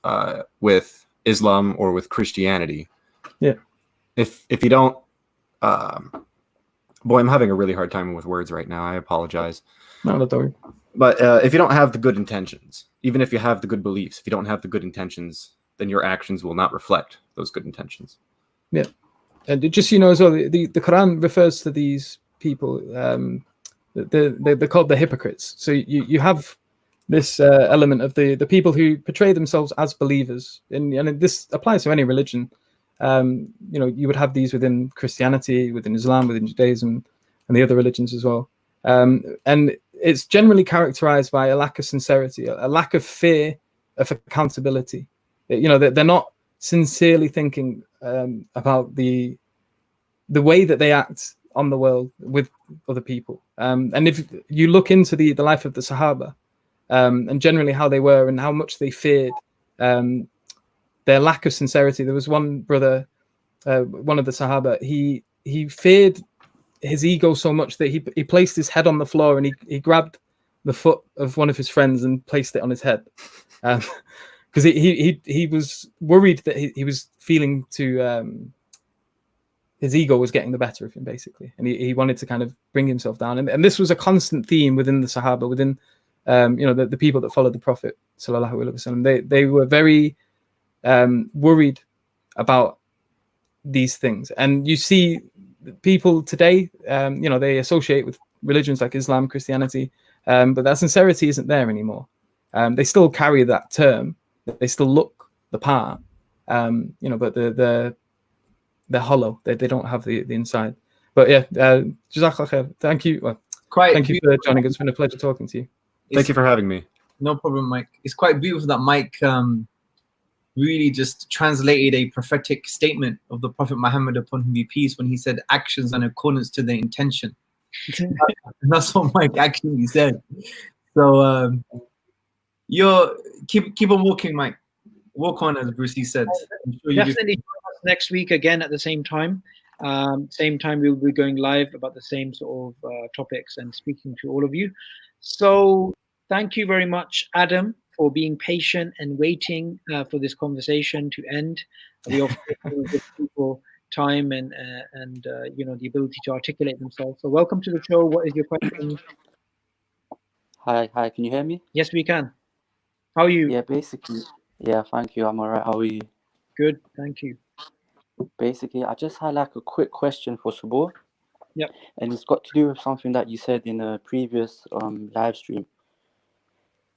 with Islam or with Christianity. Yeah. If you don't, boy, I'm having a really hard time with words right now. I apologize. No, don't worry. But if you don't have the good intentions, even if you have the good beliefs, if you don't have the good intentions, then your actions will not reflect those good intentions. Yeah. And just, you know, as well, the Quran refers to these people, they're called the hypocrites. So you have this element of the people who portray themselves as believers. And this applies to any religion. You know, you would have these within Christianity, within Islam, within Judaism, and the other religions as well. And it's generally characterized by a lack of sincerity, a lack of fear of accountability. You know, they're not sincerely thinking about the way that they act on the world with other people. And if you look into the life of the Sahaba, and generally how they were and how much they feared their lack of sincerity. There was one brother, one of the Sahaba, he feared his ego so much that he placed his head on the floor and he grabbed the foot of one of his friends and placed it on his head. Because he was worried that he was feeling his ego was getting the better of him, basically. And he wanted to kind of bring himself down. And this was a constant theme within the Sahaba, within you know, the people that followed the Prophet, sallallahu alaihi wasallam. They were very worried about these things. And you see people today, you know, they associate with religions like Islam, Christianity, but that sincerity isn't there anymore. They still carry that term, they still look the part, you know, but they're hollow. They don't have the inside. But yeah, Jazakallah khair. Thank you. Well, thank you for joining us. It's been a pleasure talking to you. Thank you for having me. No problem, Mike. It's quite beautiful that Mike really just translated a prophetic statement of the Prophet Muhammad, upon whom be peace, when he said actions in accordance to the intention. And that's what Mike actually said. So keep on walking, Mike. Walk on, as Brucey said. I'm sure Definitely join us next week again at the same time. Same time we'll be going live about the same sort of topics and speaking to all of you. So thank you very much, Adam, for being patient and waiting for this conversation to end. We often give people time and you know, the ability to articulate themselves. So welcome to the show. What is your question? Hi, can you hear me? Yes, we can. How are you? Yeah, basically, yeah, thank you. I'm all right. How are you? Good, thank you. Basically, I just had like a quick question for Subboor. Yep. And it's got to do with something that you said in a previous live stream.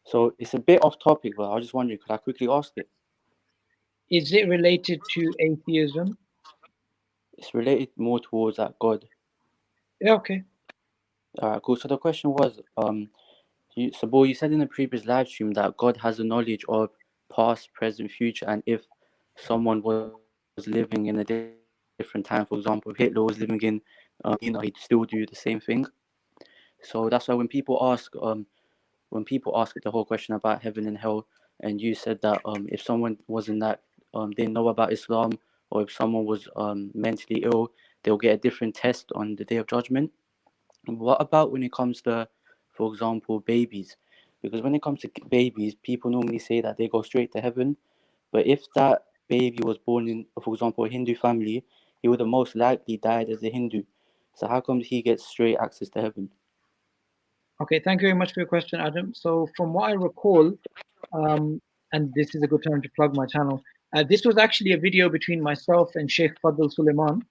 So it's a bit off topic, but I was just wondering, could I quickly ask it? Is it related to atheism? It's related more towards that God. Yeah, okay. All right, cool. So the question was, Subboor, you said in the previous live stream that God has a knowledge of past, present, future, and if someone was living in a different time. For example, if Hitler was living in, he'd still do the same thing. So that's why when people ask the whole question about heaven and hell, and you said that if someone wasn't that didn't know about Islam, or if someone was mentally ill, they'll get a different test on the Day of Judgment. What about when it comes to, for example, babies? Because when it comes to babies, people normally say that they go straight to heaven. But if that baby was born in, for example, a Hindu family, he would have most likely died as a Hindu. So how come he gets straight access to heaven? Okay, thank you very much for your question, Adam. So from what I recall, and this is a good time to plug my channel, this was actually a video between myself and Sheikh Fadl Suleiman.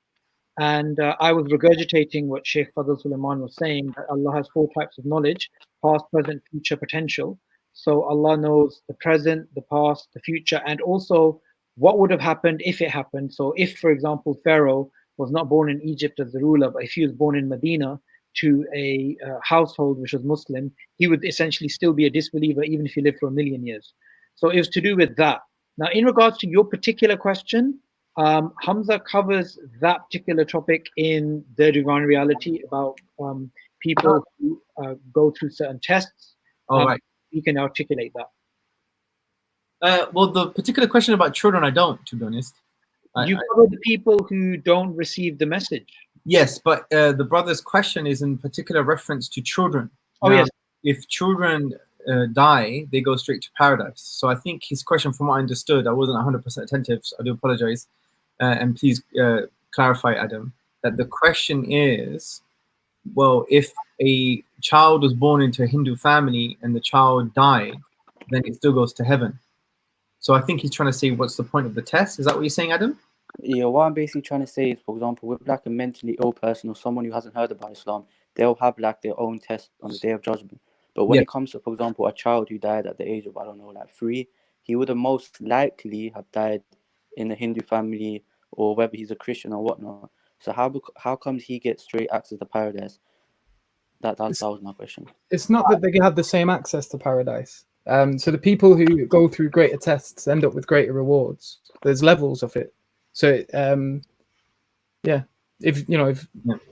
And I was regurgitating what Sheikh Fadl Suleiman was saying, that Allah has 4 types of knowledge: past, present, future, potential. So Allah knows the present, the past, the future, and also what would have happened if it happened. So if, for example, Pharaoh was not born in Egypt as the ruler, but if he was born in Medina to a household which was Muslim, he would essentially still be a disbeliever even if he lived for 1,000,000 years. So it was to do with that. Now, in regards to your particular question, Hamza covers that particular topic in the Divine Reality about people who go through certain tests. All right. You can articulate that. Well, the particular question about children, I don't, to be honest. You cover the people who don't receive the message. Yes, but the brother's question is in particular reference to children. Oh, now, yes. If children die, they go straight to paradise. So I think his question, from what I understood, I wasn't 100% attentive, so I do apologize. And please clarify, Adam, that the question is, well, if a child was born into a Hindu family and the child died, then it still goes to heaven. So I think he's trying to say, what's the point of the test? Is that what you're saying, Adam? Yeah, what I'm basically trying to say is, for example, with like a mentally ill person or someone who hasn't heard about Islam, they'll have like their own test on the Day of Judgment. But when it comes to, for example, a child who died at the age of, I don't know, like 3, he would have most likely have died in a Hindu family, or whether he's a Christian or whatnot. So how comes he gets straight access to paradise? That was my question. It's not that they have the same access to paradise. So the people who go through greater tests end up with greater rewards. There's levels of it. So yeah, if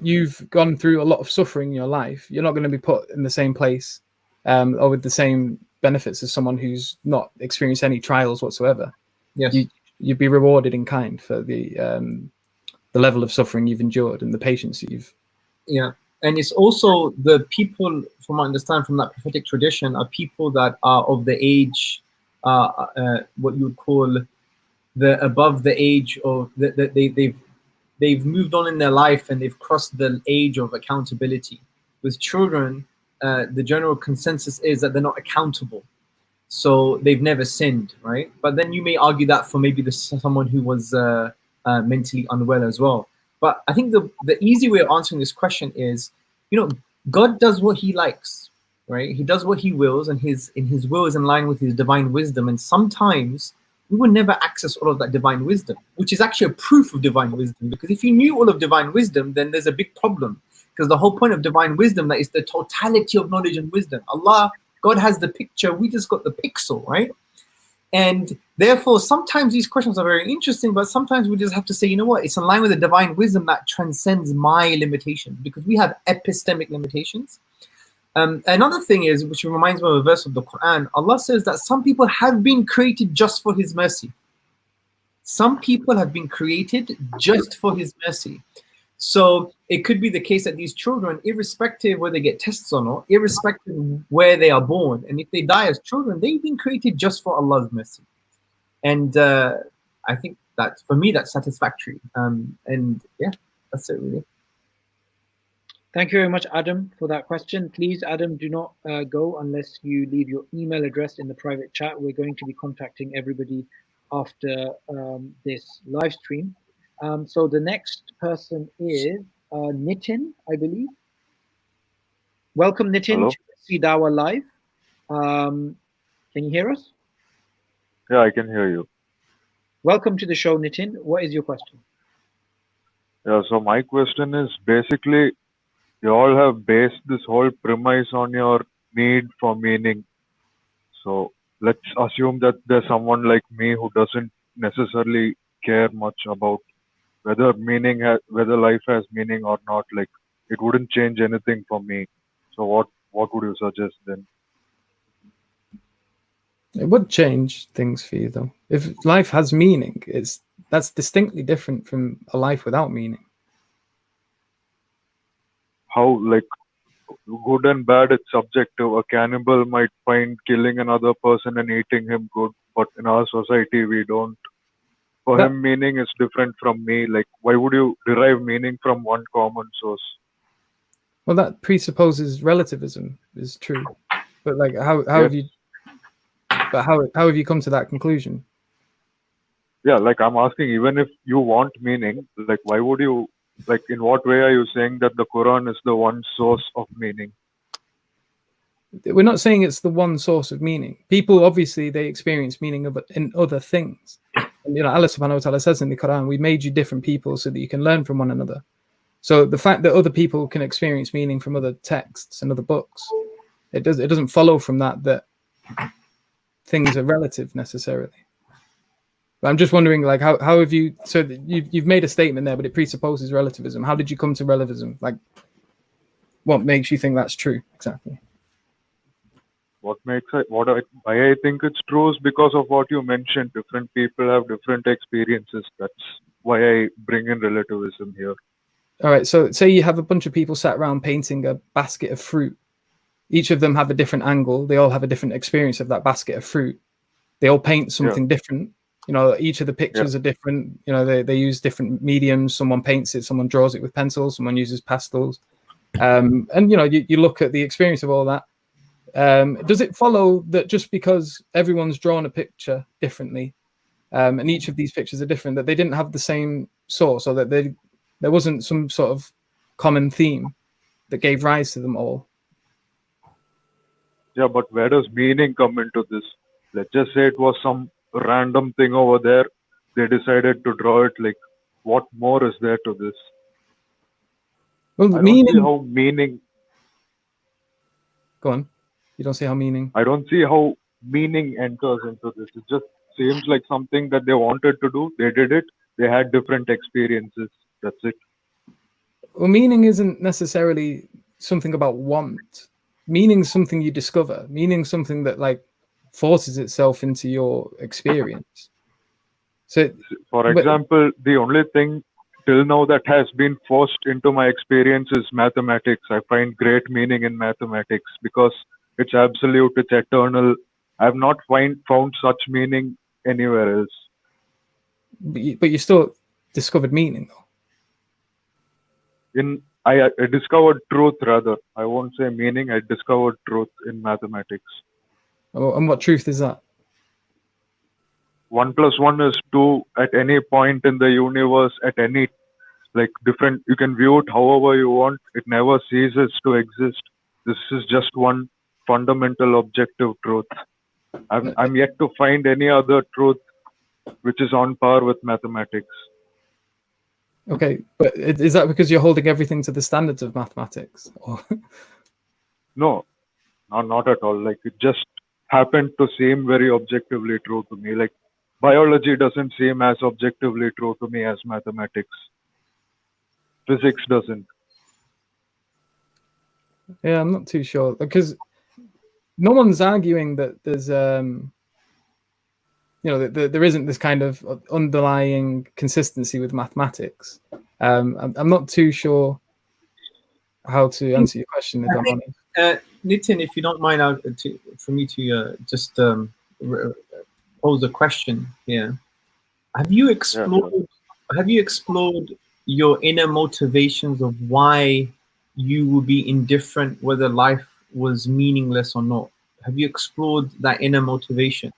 you've gone through a lot of suffering in your life, you're not going to be put in the same place or with the same benefits as someone who's not experienced any trials whatsoever. Yes. You'd be rewarded in kind for the level of suffering you've endured and the patience you've. Yeah, and it's also the people, from what I understand from that prophetic tradition, are people that are of the age, what you would call the above the age of they've moved on in their life and they've crossed the age of accountability. With children, the general consensus is that they're not accountable. So they've never sinned, right? But then you may argue that for maybe someone who was mentally unwell as well. But I think the easy way of answering this question is, God does what he likes, right? He does what he wills, and his will is in line with his divine wisdom. And sometimes we will never access all of that divine wisdom, which is actually a proof of divine wisdom. Because if you knew all of divine wisdom, then there's a big problem. Because the whole point of divine wisdom, that is the totality of knowledge and wisdom. God has the picture, we just got the pixel, right? And therefore, sometimes these questions are very interesting, but sometimes we just have to say, you know what, it's in line with the divine wisdom that transcends my limitations, because we have epistemic limitations. Another thing is, which reminds me of a verse of the Quran, Allah says that some people have been created just for his mercy. Some people have been created just for his mercy. So it could be the case that these children, irrespective of whether they get tests or not, irrespective of where they are born, and if they die as children, they've been created just for Allah's mercy. And I think that, for me, that's satisfactory. And yeah, that's it really. Thank you very much, Adam, for that question. Please, Adam, do not go unless you leave your email address in the private chat. We're going to be contacting everybody after this live stream. So the next person is Nitin, I believe. Welcome, Nitin, Hello? to SCDawah Live. Can you hear us? Yeah, I can hear you. Welcome to the show, Nitin. What is your question? Yeah, so my question is basically, you all have based this whole premise on your need for meaning. So let's assume that there's someone like me who doesn't necessarily care much about whether life has meaning or not, like it wouldn't change anything for me. So what would you suggest then? It would change things for you, though. If life has meaning, that's distinctly different from a life without meaning. How, like, good and bad, it's subjective. A cannibal might find killing another person and eating him good, but in our society we don't. For him, meaning is different from me. Like, why would you derive meaning from one common source? Well, that presupposes relativism is true, but like, how have you? But how have you come to that conclusion? Yeah, like I'm asking, even if you want meaning, like why would you? Like, in what way are you saying that the Quran is the one source of meaning? We're not saying it's the one source of meaning. People, obviously, they experience meaning in other things. And, Allah subhanahu wa ta'ala says in the Quran, we made you different people so that you can learn from one another. So the fact that other people can experience meaning from other texts and other books, it doesn't follow from that things are relative necessarily. But I'm just wondering, like, how have you? So you've made a statement there, but it presupposes relativism. How did you come to relativism? Like, what makes you think that's true exactly? Why I think it's true is because of what you mentioned. Different people have different experiences. That's why I bring in relativism here. All right. So say you have a bunch of people sat around painting a basket of fruit. Each of them have a different angle. They all have a different experience of that basket of fruit. They all paint something different. Each of the pictures are different. They use different mediums. Someone paints it, someone draws it with pencils, someone uses pastels. And you look at the experience of all that. Does it follow that just because everyone's drawn a picture differently, and each of these pictures are different, that they didn't have the same source, or that there wasn't some sort of common theme that gave rise to them all? Yeah, but where does meaning come into this? Let's just say it was some random thing over there. They decided to draw it. Like, what more is there to this? Well, I don't see how meaning. Go on. You don't see how meaning. I don't see how meaning enters into this. It just seems like something that they wanted to do. They did it. They had different experiences. That's it. Well, meaning isn't necessarily something about want. Meaning is something you discover. Meaning is something that, like, forces itself into your experience. So, for example, the only thing till now that has been forced into my experience is mathematics. I find great meaning in mathematics because it's absolute, it's eternal. I have not found such meaning anywhere else. But you still discovered meaning, though. I discovered truth, rather. I won't say meaning. I discovered truth in mathematics. Oh, and what truth is that? 1 + 1 is 2 at any point in the universe, at any, like, different. You can view it however you want. It never ceases to exist. This is just one fundamental objective truth. I'm yet to find any other truth which is on par with mathematics. Okay, but is that because you're holding everything to the standards of mathematics? Or? No, not at all. Like, it just happened to seem very objectively true to me. Like, biology doesn't seem as objectively true to me as mathematics. Physics doesn't. Yeah, I'm not too sure, because no one's arguing that there's there isn't this kind of underlying consistency with mathematics. I'm not too sure how to answer your question, if I'm honest. Nitin, if you don't mind, for me to just pose a question here. Have you explored your inner motivations of why you would be indifferent whether life was meaningless or not? Have you explored that inner motivation?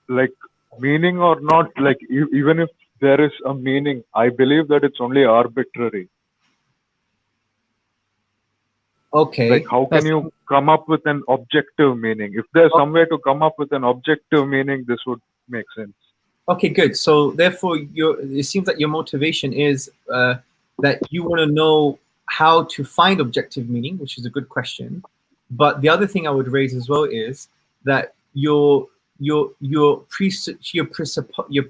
Like, meaning or not, like, even if there is a meaning, I believe that it's only arbitrary. Okay. Like, how can you come up with an objective meaning? If there's some way to come up with an objective meaning, this would make sense. Okay, good. So therefore, it seems like your motivation is that you want to know how to find objective meaning, which is a good question. But the other thing I would raise as well is that your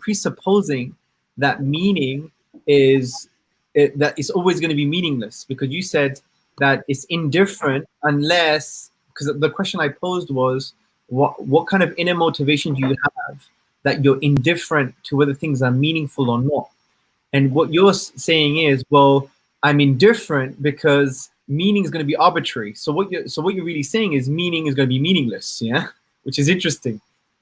presupposing that meaning is that it's always going to be meaningless, because you said that it's indifferent unless, because the question I posed was, what kind of inner motivation do you have that you're indifferent to whether things are meaningful or not? And what you're saying is, well, I'm indifferent because meaning is going to be arbitrary. So what you're really saying is meaning is going to be meaningless, yeah, which is interesting.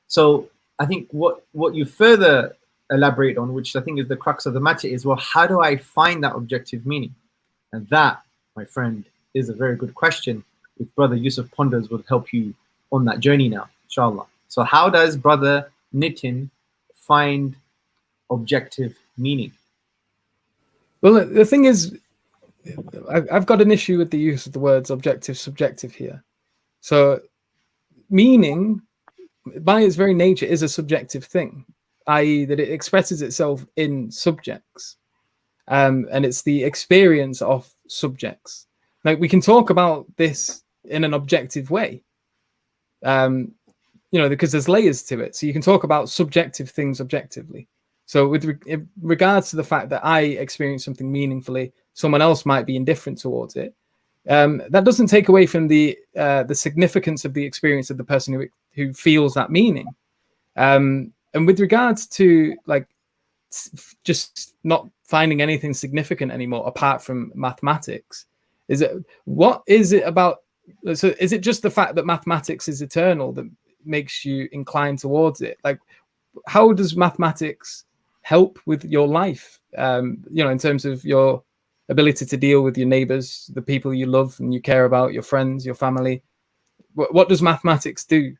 So I think what you further elaborate on, which I think is the crux of the matter, is, well, how do I find that objective meaning? And that, my friend, is a very good question, which Brother Yousuf Ponders will help you on that journey now, inshallah. So how does Brother Nitin find objective meaning? Well, the thing is, I've got an issue with the use of the words objective, subjective here. So meaning, by its very nature, is a subjective thing, i.e. that it expresses itself in subjects. And it's the experience of subjects. Like, we can talk about this in an objective way, you know, because there's layers to it. So you can talk about subjective things objectively. So with regards to the fact that I experience something meaningfully, someone else might be indifferent towards it. That doesn't take away from the significance of the experience of the person who feels that meaning. And with regards to, like, just not finding anything significant anymore apart from mathematics, what is it about? So is it just the fact that mathematics is eternal that makes you inclined towards it? Like, how does mathematics help with your life, you know, in terms of your ability to deal with your neighbors, the people you love and you care about, your friends, your family? What does mathematics do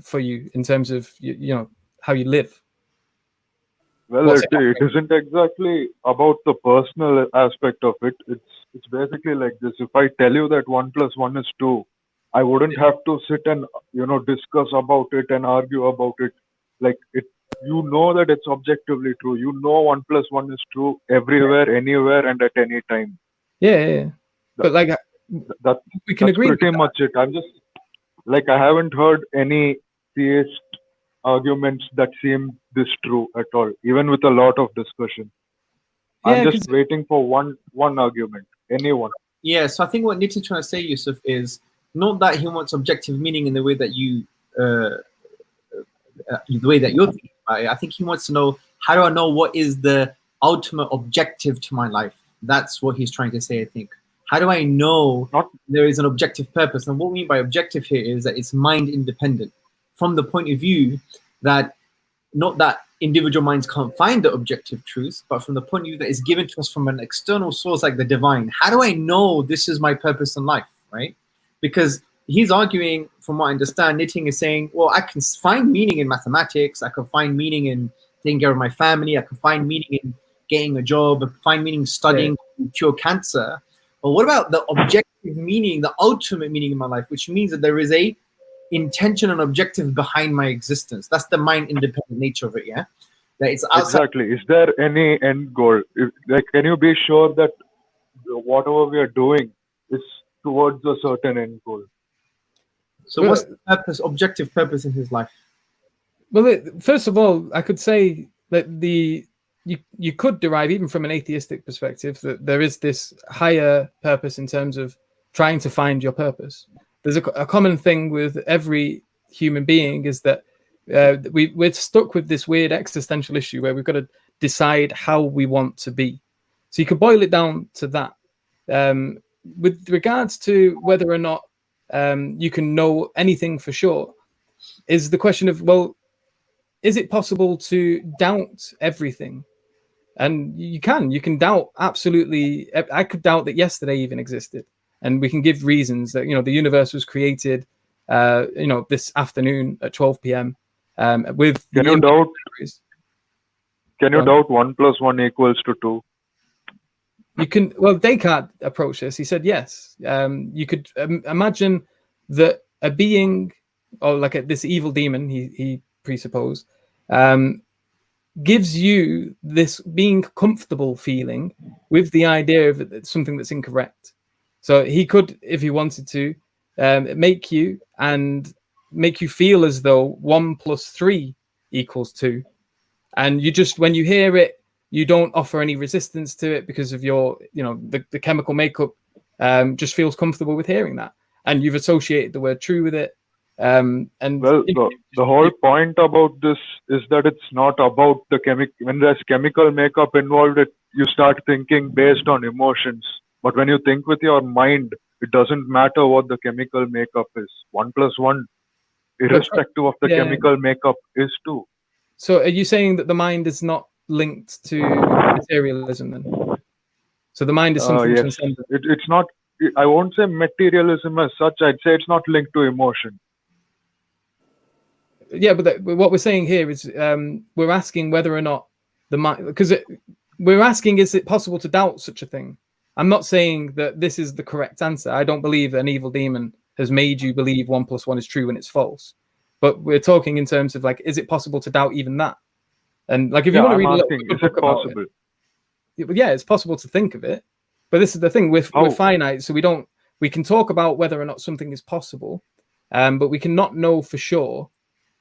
for you in terms of, you know, how you live? Well, it isn't exactly about the personal aspect of it. It's basically like this. If I tell you that 1 + 1 is 2, I wouldn't have to sit and, you know, discuss about it and argue about it. Like, you know that it's objectively true. You know 1 + 1 is true everywhere, anywhere, and at any time. Yeah. But like, we can agree. That's pretty much it. I'm just like, I haven't heard any theist arguments that seem this true at all, even with a lot of discussion. Yeah, I'm just waiting for one argument, anyone. Yeah, so I think what Nietzsche is trying to say, Yousuf, is not that he wants objective meaning in the way that you're thinking about it. I think he wants to know, how do I know what is the ultimate objective to my life? That's what he's trying to say, I think. How do I know there is an objective purpose? And what we mean by objective here is that it's mind independent, from the point of view that, not that individual minds can't find the objective truth, but from the point of view that is given to us from an external source like the divine. How do I know this is my purpose in life, right? Because he's arguing, from what I understand, Nitin is saying, well, I can find meaning in mathematics, I can find meaning in taking care of my family, I can find meaning in getting a job, I can find meaning studying to cure cancer. But what about the objective meaning, the ultimate meaning in my life, which means that there is a intention and objective behind my existence? That's the mind independent nature of it, yeah? That it's outside. Exactly. Is there any end goal? Like, can you be sure that whatever we are doing is towards a certain end goal? So what's the purpose, objective purpose in his life? Well, first of all, I could say that you could derive, even from an atheistic perspective, that there is this higher purpose in terms of trying to find your purpose. There's a common thing with every human being, is that we're stuck with this weird existential issue where we've got to decide how we want to be. So you could boil it down to that. With regards to whether or not you can know anything for sure, is the question of, well, is it possible to doubt everything? And you can doubt absolutely. I could doubt that yesterday even existed, and we can give reasons that, you know, the universe was created, you know, this afternoon at 12 p.m. With can you doubt? Can you doubt 1 + 1 = 2? You can. Well, Descartes approached this. He said yes. You could imagine that a being, or like this evil demon, he presupposed, gives you this being comfortable feeling with the idea of something that's incorrect. So he could, if he wanted to, make you and make you feel as though 1 + 3 = 2, and you just, when you hear it, you don't offer any resistance to it because of your, the chemical makeup just feels comfortable with hearing that, and you've associated the word true with it. And well, the whole point about this is that it's not about the chemical. When there's chemical makeup involved, you start thinking based on emotions. But when you think with your mind, it doesn't matter what the chemical makeup is. 1 + 1, irrespective of the chemical makeup, is 2. So are you saying that the mind is not linked to materialism then? So the mind is something yes. transcendent. It's not, I won't say materialism as such, I'd say it's not linked to emotion. Yeah, but what we're saying here is we're asking whether or not the mind, because we're asking, is it possible to doubt such a thing? I'm not saying that this is the correct answer. I don't believe an evil demon has made you believe 1 + 1 is true when it's false. But we're talking in terms of, like, is it possible to doubt even that? And like, if you want to read a little is it possible? Yeah, it's possible to think of it. But this is the thing, we're finite, so we can talk about whether or not something is possible, but we cannot know for sure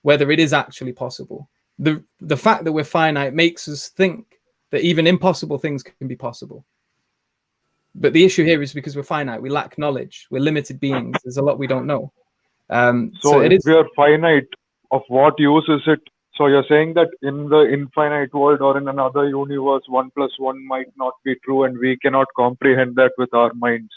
whether it is actually possible. The fact that we're finite makes us think that even impossible things can be possible. But the issue here is because we're finite, we lack knowledge, we're limited beings. There's a lot we don't know. So if we are finite, of what use is it? So you're saying that in the infinite world or in another universe, 1 + 1 might not be true, and we cannot comprehend that with our minds.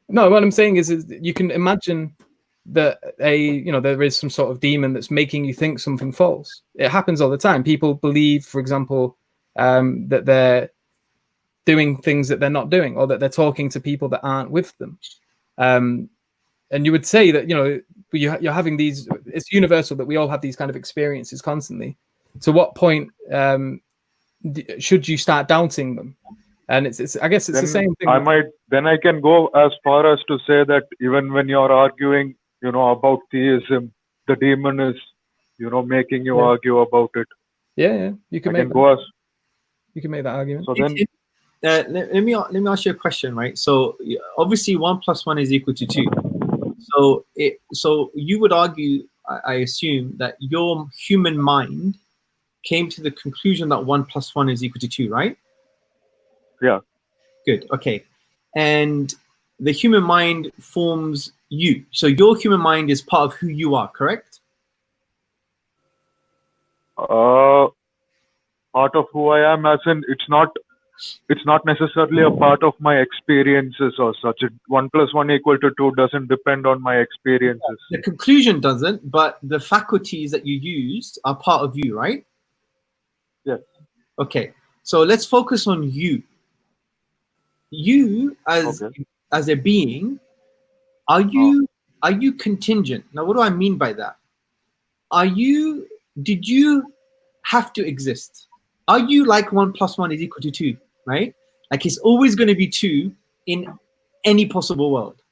No, what I'm saying is you can imagine that there is some sort of demon that's making you think something false. It happens all the time. People believe, for example, that they're doing things that they're not doing, or that they're talking to people that aren't with them. And you would say that, you're having these, it's universal that we all have these kind of experiences constantly. To what point should you start doubting them? And it's I guess it's the same thing. I can go as far as to say that even when you're arguing, about theism, the demon is, making you argue about it. Yeah. You can make that argument. So then, let me ask you a question, right? So obviously 1 + 1 = 2. So you would argue, I assume, that your human mind came to the conclusion that 1 + 1 = 2, right? Yeah. Good. Okay. And the human mind forms you. So your human mind is part of who you are, correct? Part of who I am, as in it's not necessarily a part of my experiences or such. 1 + 1 = 2 doesn't depend on my experiences. The conclusion doesn't, but the faculties that you used are part of you, right? Yes. Okay. So let's focus on you. You as a being, are you contingent? Now, what do I mean by that? Did you have to exist? Are you like 1 + 1 = 2, right? Like, it's always going to be 2 in any possible world.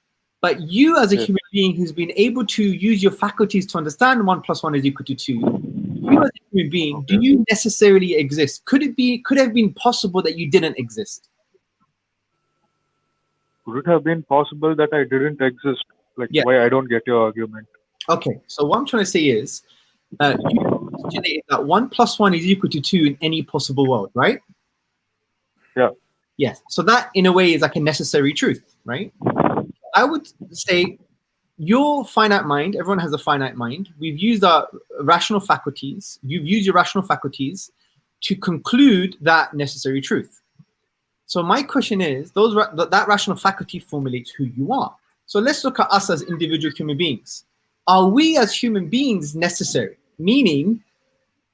But you as a human being who's been able to use your faculties to understand 1 + 1 = 2, you as a human being, do you necessarily exist? Could it have been possible that you didn't exist? Could it have been possible that I didn't exist? Why I don't get your argument. Okay, so what I'm trying to say is, you postulated that 1 + 1 = 2 in any possible world, right? Yeah. Yes. So that, in a way, is like a necessary truth, right? I would say your finite mind, everyone has a finite mind. We've used our rational faculties. You've used your rational faculties to conclude that necessary truth. So my question is, that rational faculty formulates who you are. So let's look at us as individual human beings. Are we as human beings necessary? Meaning,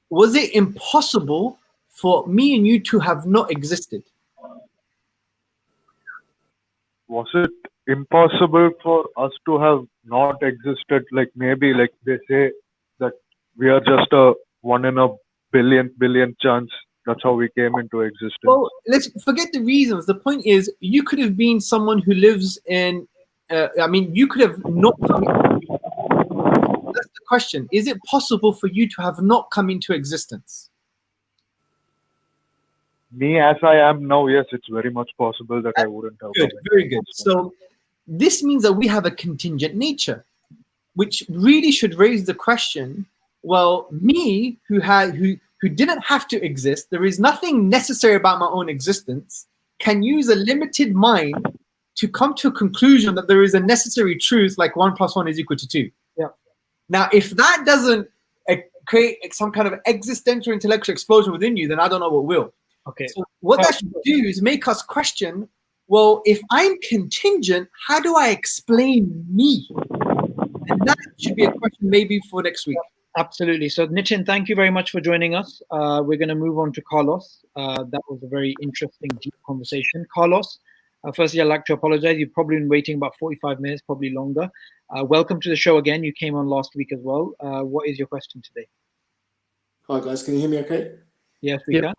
was it impossible for me and you to have not existed? Was it impossible for us to have not existed? Maybe they say that we are just a 1 in a billion chance. That's how we came into existence. Well, let's forget the reasons. The point is, you could have been someone who lives in, you could have not come into. That's the question. Is it possible for you to have not come into existence? Me as I am now, yes, it's very much possible that I wouldn't have. Good, very good. So this means that we have a contingent nature. which really should raise the question, well, me who didn't have to exist, there is nothing necessary about my own existence, can use a limited mind to come to a conclusion that there is a necessary truth like 1 + 1 = 2. Yeah. Now, if that doesn't create some kind of existential intellectual explosion within you, then I don't know what will. Okay. So what that should do is make us question, well, if I'm contingent, how do I explain me? And that should be a question maybe for next week. Absolutely. So Nitin, thank you very much for joining us. We're going to move on to Carlos. That was a very interesting, deep conversation. Carlos, firstly, I'd like to apologize. You've probably been waiting about 45 minutes, probably longer. Welcome to the show again. You came on last week as well. What is your question today? Hi guys, can you hear me okay? Yes, we can.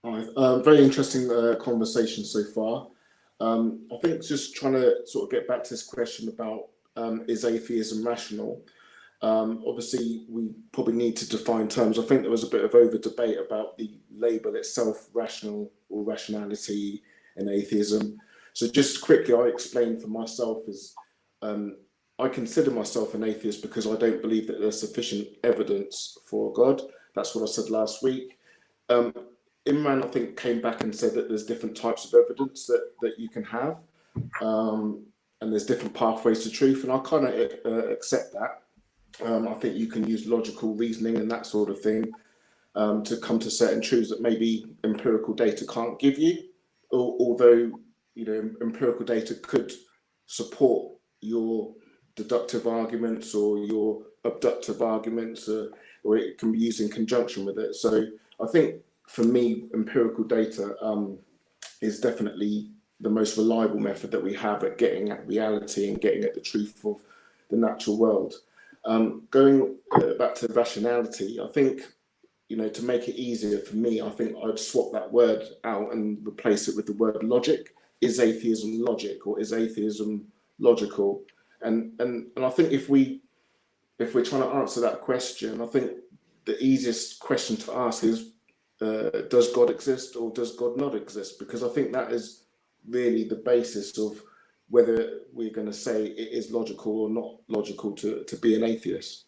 Hi. Very interesting conversation so far. I think just trying to sort of get back to this question about is atheism rational? Obviously, we probably need to define terms. I think there was a bit of over debate about the label itself, rational or rationality and atheism. So just quickly, I explained for myself is I consider myself an atheist because I don't believe that there's sufficient evidence for God. That's what I said last week. Imran, I think, came back and said that there's different types of evidence that you can have, and there's different pathways to truth, and I kind of accept that. I think you can use logical reasoning and that sort of thing to come to certain truths that maybe empirical data can't give you, although empirical data could support your deductive arguments or your abductive arguments, or it can be used in conjunction with it. So I think for me, empirical data is definitely the most reliable method that we have at getting at reality and getting at the truth of the natural world. Going back to rationality, I think, to make it easier for me, I think I'd swap that word out and replace it with the word logic. Is atheism logic, or is atheism logical? And I think if we're trying to answer that question, I think the easiest question to ask is, does God exist or does God not exist? Because I think that is really the basis of whether we're going to say it is logical or not logical to be an atheist.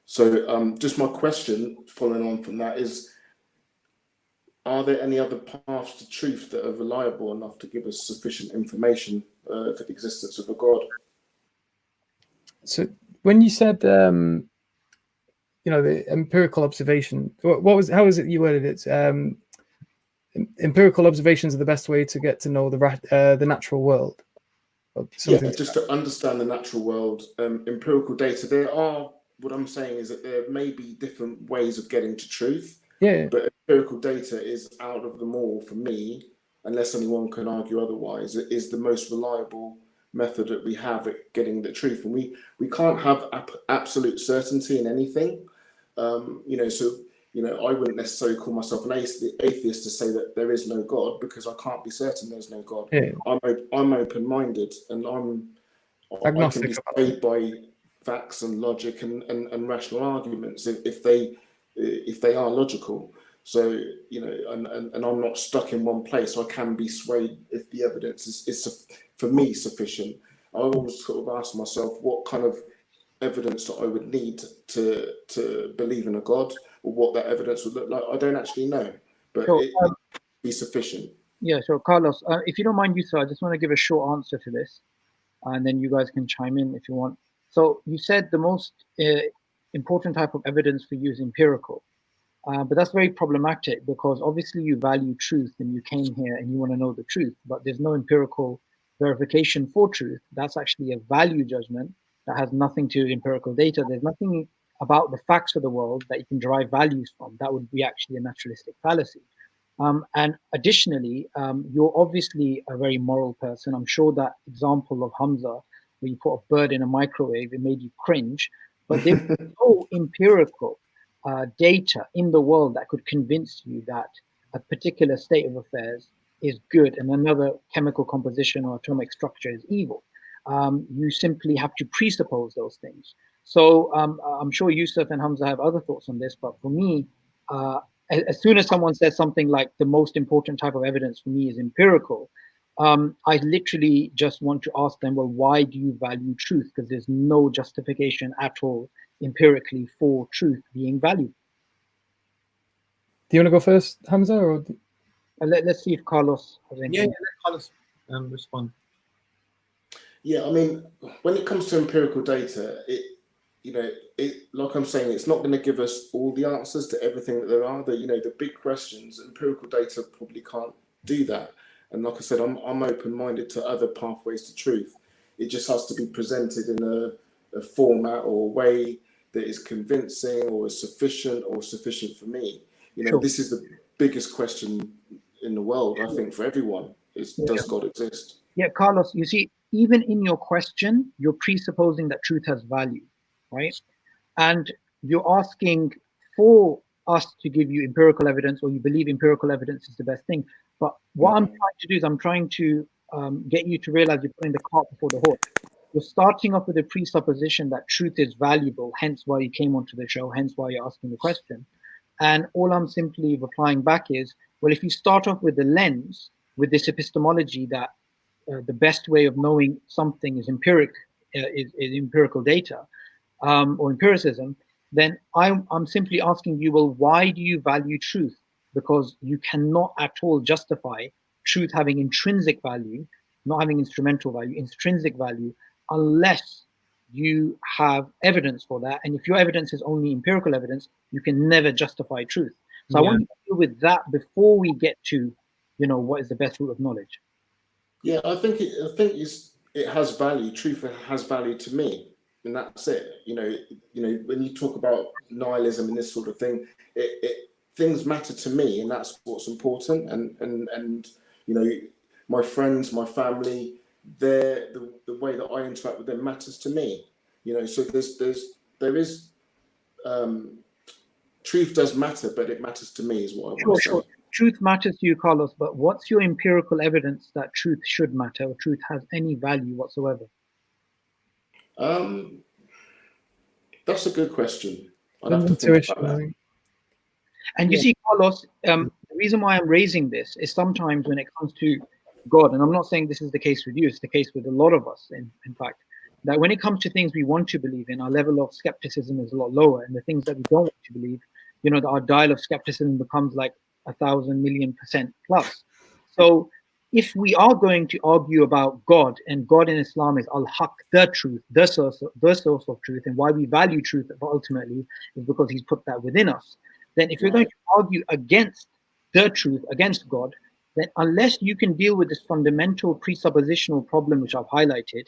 So just my question following on from that is, are there any other paths to truth that are reliable enough to give us sufficient information for the existence of a God? So when you said, the empirical observation, how was it you worded it? Empirical observations are the best way to get to know the natural world. Yeah, just to understand the natural world. Empirical data, what I'm saying is that there may be different ways of getting to truth. Yeah. But empirical data is, out of them all, for me, unless anyone can argue otherwise, it is the most reliable method that we have at getting the truth. And we can't have absolute certainty in anything. I wouldn't necessarily call myself an atheist to say that there is no God, because I can't be certain there's no God. Yeah. I'm open-minded, and I can be swayed by facts and logic and rational arguments if they are logical. So and I'm not stuck in one place. I can be swayed if the evidence is for me sufficient. I always sort of ask myself what kind of evidence that I would need to believe in a God, or what that evidence would look like. I don't actually know, but it would be sufficient. Yeah, so Carlos, if you don't mind, Yousuf, I just want to give a short answer to this, and then you guys can chime in if you want. So you said the most important type of evidence for you is empirical, but that's very problematic, because obviously you value truth and you came here and you want to know the truth, but there's no empirical verification for truth. That's actually a value judgment that has nothing to do with empirical data. There's nothing about the facts of the world that you can derive values from. That would be actually a naturalistic fallacy. And additionally, you're obviously a very moral person. I'm sure that example of Hamza, where you put a bird in a microwave, it made you cringe. But there's no empirical data in the world that could convince you that a particular state of affairs is good and another chemical composition or atomic structure is evil. You simply have to presuppose those things. So I'm sure Yousuf and Hamza have other thoughts on this, but for me, as soon as someone says something like the most important type of evidence for me is empirical, I literally just want to ask them, well, why do you value truth? Because there's no justification at all empirically for truth being valued. Do you want to go first, Hamza? Or let's see if Carlos has anything. Yeah, let Carlos respond. Yeah, I mean, when it comes to empirical data, like I'm saying, it's not going to give us all the answers to everything that there are. The big questions, empirical data probably can't do that. And like I said, I'm open-minded to other pathways to truth. It just has to be presented in a format or a way that is convincing or is sufficient for me. Sure. This is the biggest question in the world, I think, for everyone, is does God exist? Yeah, Carlos, you see, even in your question, you're presupposing that truth has value, right? And you're asking for us to give you empirical evidence, or you believe empirical evidence is the best thing. But what I'm trying to do is I'm trying to get you to realize you're putting the cart before the horse. You're starting off with a presupposition that truth is valuable, hence why you came onto the show, hence why you're asking the question. And all I'm simply replying back is, well, if you start off with the lens, with this epistemology that the best way of knowing something is empirical data or empiricism, then I'm simply asking you, well, why do you value truth? Because you cannot at all justify truth having intrinsic value, not having instrumental value, intrinsic value, unless you have evidence for that. And if your evidence is only empirical evidence, you can never justify truth. So I want you to deal with that before we get to, what is the best route of knowledge. Yeah, I think it has value. Truth has value to me, and that's it. When you talk about nihilism and this sort of thing, things matter to me, and that's what's important. And my friends, my family, the way that I interact with them matters to me. So there is truth does matter, but it matters to me, is what I want to say. Truth matters to you, Carlos, but what's your empirical evidence that truth should matter or truth has any value whatsoever? That's a good question. I'd have to think about that. And you see, Carlos, the reason why I'm raising this is sometimes when it comes to God, and I'm not saying this is the case with you, it's the case with a lot of us, in fact, that when it comes to things we want to believe in, our level of skepticism is a lot lower, and the things that we don't want to believe, that our dial of skepticism becomes like 1,000,000,000% plus. So if we are going to argue about God, and God in Islam is al-haq, the truth, the source of truth, and why we value truth ultimately is because he's put that within us, then if you're going to argue against the truth, against God, then unless you can deal with this fundamental presuppositional problem which I've highlighted,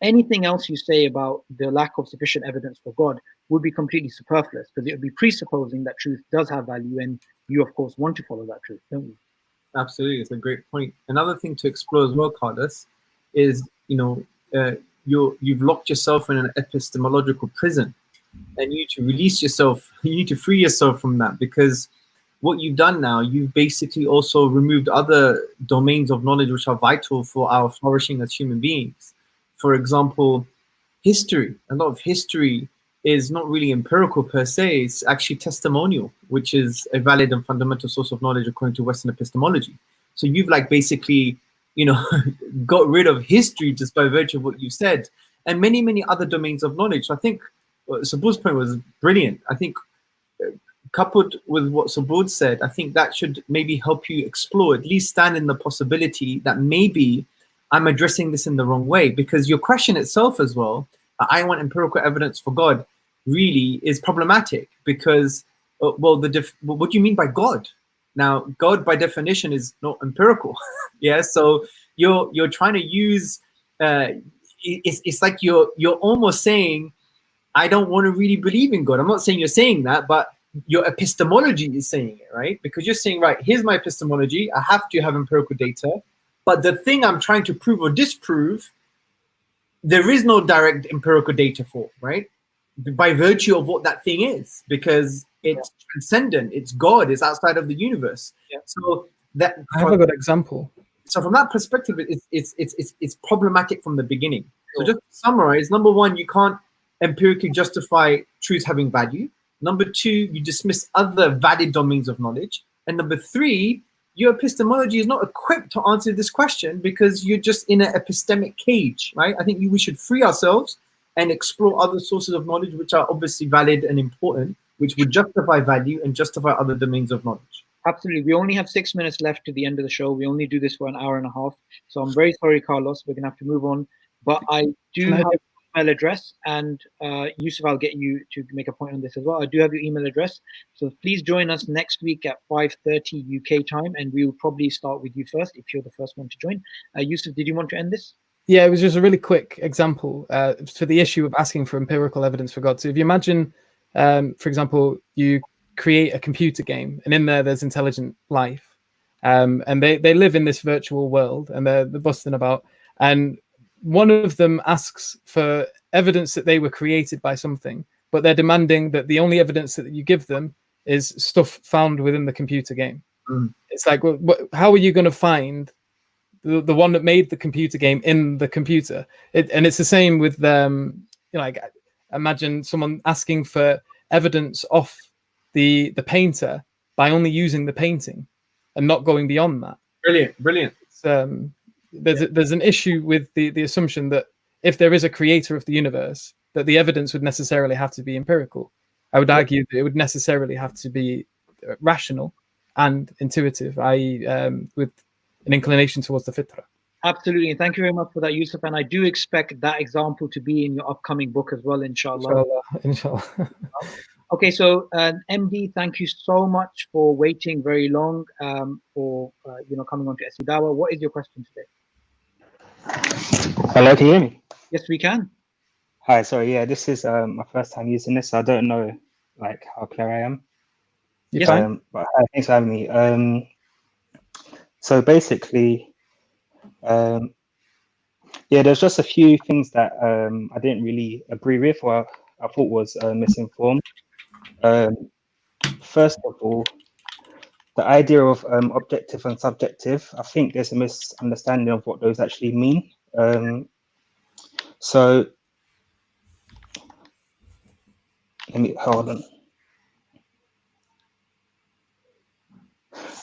anything else you say about the lack of sufficient evidence for God would be completely superfluous, because it would be presupposing that truth does have value, and you, of course, want to follow that truth, don't you? Absolutely, it's a great point. Another thing to explore as well, Carlos, is you've locked yourself in an epistemological prison, and you need to release yourself. You need to free yourself from that, because what you've done now, you've basically also removed other domains of knowledge which are vital for our flourishing as human beings. For example, history. A lot of history is not really empirical per se, it's actually testimonial, which is a valid and fundamental source of knowledge according to Western epistemology. So you've basically, got rid of history just by virtue of what you said, and many, many other domains of knowledge. So I think Subboor's point was brilliant. I think coupled with what Subboor said, I think that should maybe help you explore, at least stand in the possibility that maybe I'm addressing this in the wrong way, because your question itself as well, I want empirical evidence for God, really is problematic, because, what do you mean by God? Now, God by definition is not empirical. Yeah, so you're trying to use, it's like you're almost saying, I don't want to really believe in God. I'm not saying you're saying that, but your epistemology is saying it, right? Because you're saying, right, here's my epistemology, I have to have empirical data, but the thing I'm trying to prove or disprove, there is no direct empirical data for, right? By virtue of what that thing is, because it's transcendent, it's God, it's outside of the universe. Yeah. So that I have a good example. So from that perspective, it's problematic from the beginning. Sure. So just to summarize, number one, you can't empirically justify truth having value. Number two, you dismiss other valid domains of knowledge. And number three, your epistemology is not equipped to answer this question because you're just in an epistemic cage, right? I think we should free ourselves and explore other sources of knowledge which are obviously valid and important, which would justify value and justify other domains of knowledge. Absolutely. We only have 6 minutes left to the end of the show. We only do this for an hour and a half. So I'm very sorry, Carlos. We're going to have to move on. But I do have your email address, and Yousuf, I'll get you to make a point on this as well. I do have your email address. So please join us next week at 5:30 UK time, and we will probably start with you first if you're the first one to join. Yousuf, did you want to end this? Yeah, it was just a really quick example for the issue of asking for empirical evidence for God. So if you imagine, for example, you create a computer game, and in there there's intelligent life, and they live in this virtual world, and they're busting about, and one of them asks for evidence that they were created by something, but they're demanding that the only evidence that you give them is stuff found within the computer game. It's like, well, how are you going to find the one that made the computer game in the computer? And it's the same with like, imagine someone asking for evidence off the painter by only using the painting and not going beyond that. Brilliant. There's an issue with the assumption that if there is a creator of the universe, that the evidence would necessarily have to be empirical. I would argue that it would necessarily have to be rational and intuitive, i.e. With an inclination towards the fitra. Absolutely. And thank you very much for that, Yousuf. And I do expect that example to be in your upcoming book as well, inshallah. Inshallah. Okay, so MD, thank you so much for waiting very long for coming on to SCDawah. What is your question today? Hello, can you hear me? Yes, we can. Hi, sorry, yeah, this is my first time using this, so I don't know like how clear I am. Yes, but thanks for having me. So basically, there's just a few things that I didn't really agree with, or I thought was misinformed. First of all, the idea of objective and subjective, I think there's a misunderstanding of what those actually mean. So let me hold on.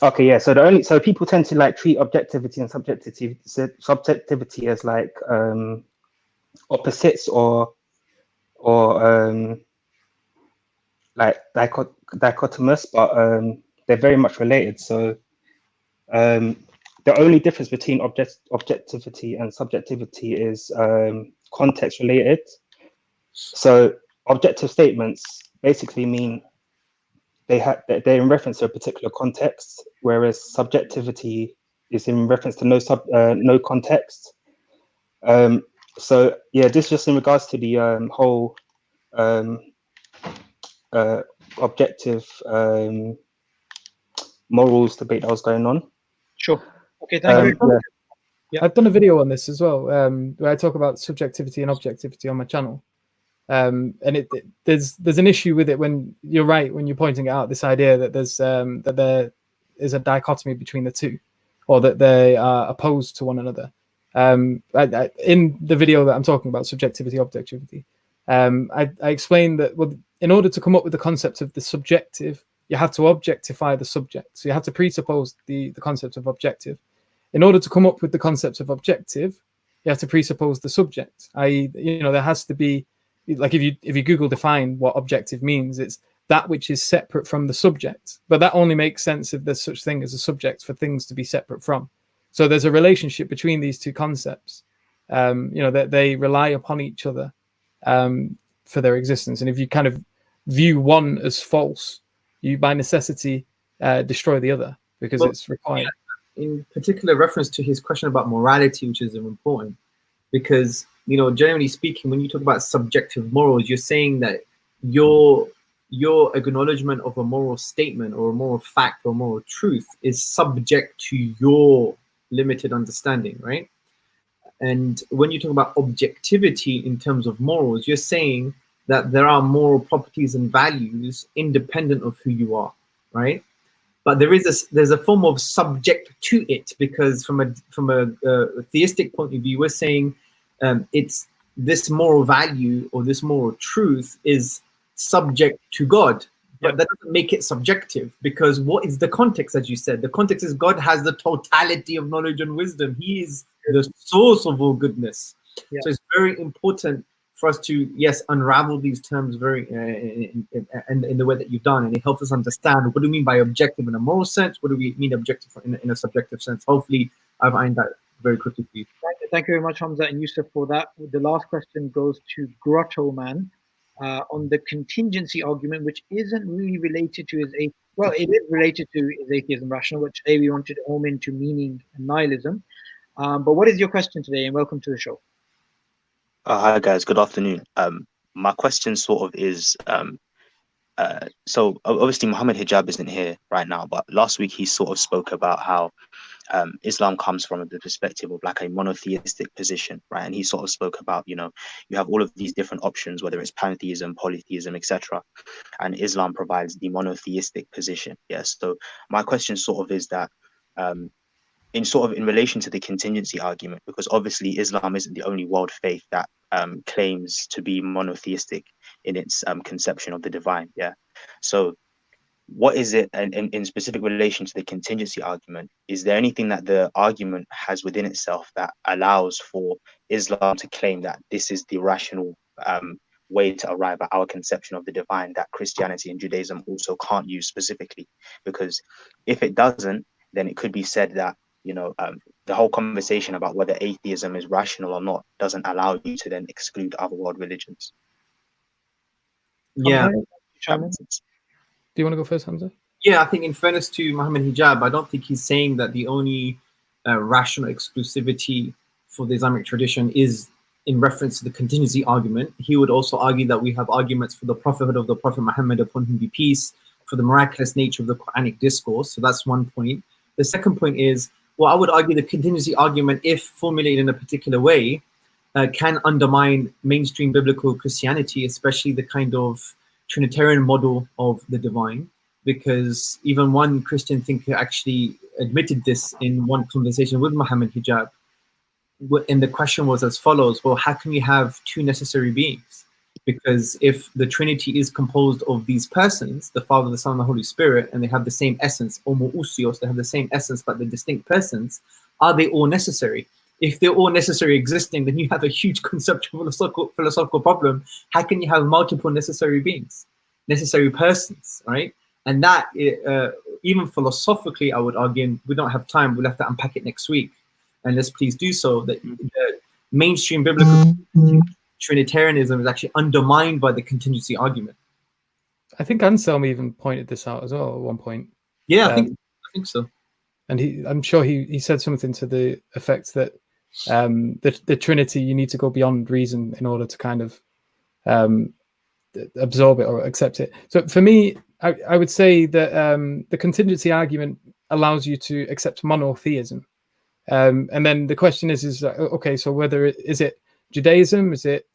Okay, yeah. So people tend to like treat objectivity and subjectivity as like opposites or like dichotomous, but they're very much related. So the only difference between objectivity and subjectivity is context related. So objective statements basically mean they're in reference to a particular context, whereas subjectivity is in reference to no context. So yeah, this is just in regards to the whole objective morals debate that was going on. Sure. Okay, thank you. Yeah. I've done a video on this as well, where I talk about subjectivity and objectivity on my channel. And there's an issue with it when you're right, when you're pointing out this idea that there is a dichotomy between the two, or that they are opposed to one another. In the video that I'm talking about, subjectivity, objectivity, I explained that, well, in order to come up with the concept of the subjective, you have to objectify the subject. So you have to presuppose the concept of objective. In order to come up with the concept of objective, you have to presuppose the subject. I.e., there has to be, like, if you Google define what objective means, it's that which is separate from the subject. But that only makes sense if there's such thing as a subject for things to be separate from. So there's a relationship between these two concepts. That they rely upon each other for their existence. And if you kind of view one as false, you by necessity destroy the other because it's required. In particular reference to his question about morality, which is important, because generally speaking, when you talk about subjective morals, you're saying that your acknowledgement of a moral statement or a moral fact or moral truth is subject to your limited understanding, right? And when you talk about objectivity in terms of morals, you're saying that there are moral properties and values independent of who you are, right? But there's a form of subject to it, because from a theistic point of view, we're saying it's this moral value or this moral truth is subject to God, but that doesn't make it subjective, because what is the context, as you said? The context is God has the totality of knowledge and wisdom. He is the source of all goodness. Yeah. So it's very important for us to, yes, unravel these terms very in the way that you've done, and it helps us understand what do we mean by objective in a moral sense, what do we mean objective in a subjective sense. Hopefully I've ironed that very quickly for you. Thank you very much, Hamza and Yousuf, for that. The last question goes to Grotto Man on the contingency argument, which isn't really related to his well, it is related to his atheism rational, which today we wanted to home into meaning and nihilism. But what is your question today? And welcome to the show. Hi guys, good afternoon. My question sort of is, so obviously Mohammed Hijab isn't here right now, but last week he sort of spoke about how Islam comes from the perspective of like a monotheistic position, right? And he sort of spoke about, you know, you have all of these different options, whether it's pantheism, polytheism, etc. And Islam provides the monotheistic position. Yes. So my question sort of is that in relation to the contingency argument, because obviously Islam isn't the only world faith that claims to be monotheistic in its conception of the divine. Yeah. So what is it, and in specific relation to the contingency argument, is there anything that the argument has within itself that allows for Islam to claim that this is the rational way to arrive at our conception of the divine that Christianity and Judaism also can't use specifically? Because if it doesn't, then it could be said that, you know, the whole conversation about whether atheism is rational or not doesn't allow you to then exclude other world religions. Yeah. Do you want to go first, Hamza? Yeah, I think in fairness to Mohammed Hijab, I don't think he's saying that the only rational exclusivity for the Islamic tradition is in reference to the contingency argument. He would also argue that we have arguments for the prophethood of the Prophet Muhammad, upon whom be peace, for the miraculous nature of the Quranic discourse. So that's one point. The second point is, well, I would argue the contingency argument, if formulated in a particular way, can undermine mainstream biblical Christianity, especially the kind of Trinitarian model of the divine, because even one Christian thinker actually admitted this in one conversation with Mohammed Hijab. And the question was as follows: well, how can we have two necessary beings? Because if the Trinity is composed of these persons, the Father, the Son, and the Holy Spirit, and they have the same essence, homoousios, they have the same essence, but they're distinct persons, are they all necessary? If they're all necessary existing, then you have a huge conceptual philosophical problem. How can you have multiple necessary beings, necessary persons, right? And that, even philosophically, I would argue, and we don't have time, we'll have to unpack it next week, and let's please do so, that the mainstream biblical Trinitarianism is actually undermined by the contingency argument. I think Anselm even pointed this out as well at one point. Yeah, I think so. And I'm sure he said something to the effect that the Trinity, you need to go beyond reason in order to kind of absorb it or accept it. So for me, I would say that the contingency argument allows you to accept monotheism. And then the question is okay, so whether is it Judaism, is it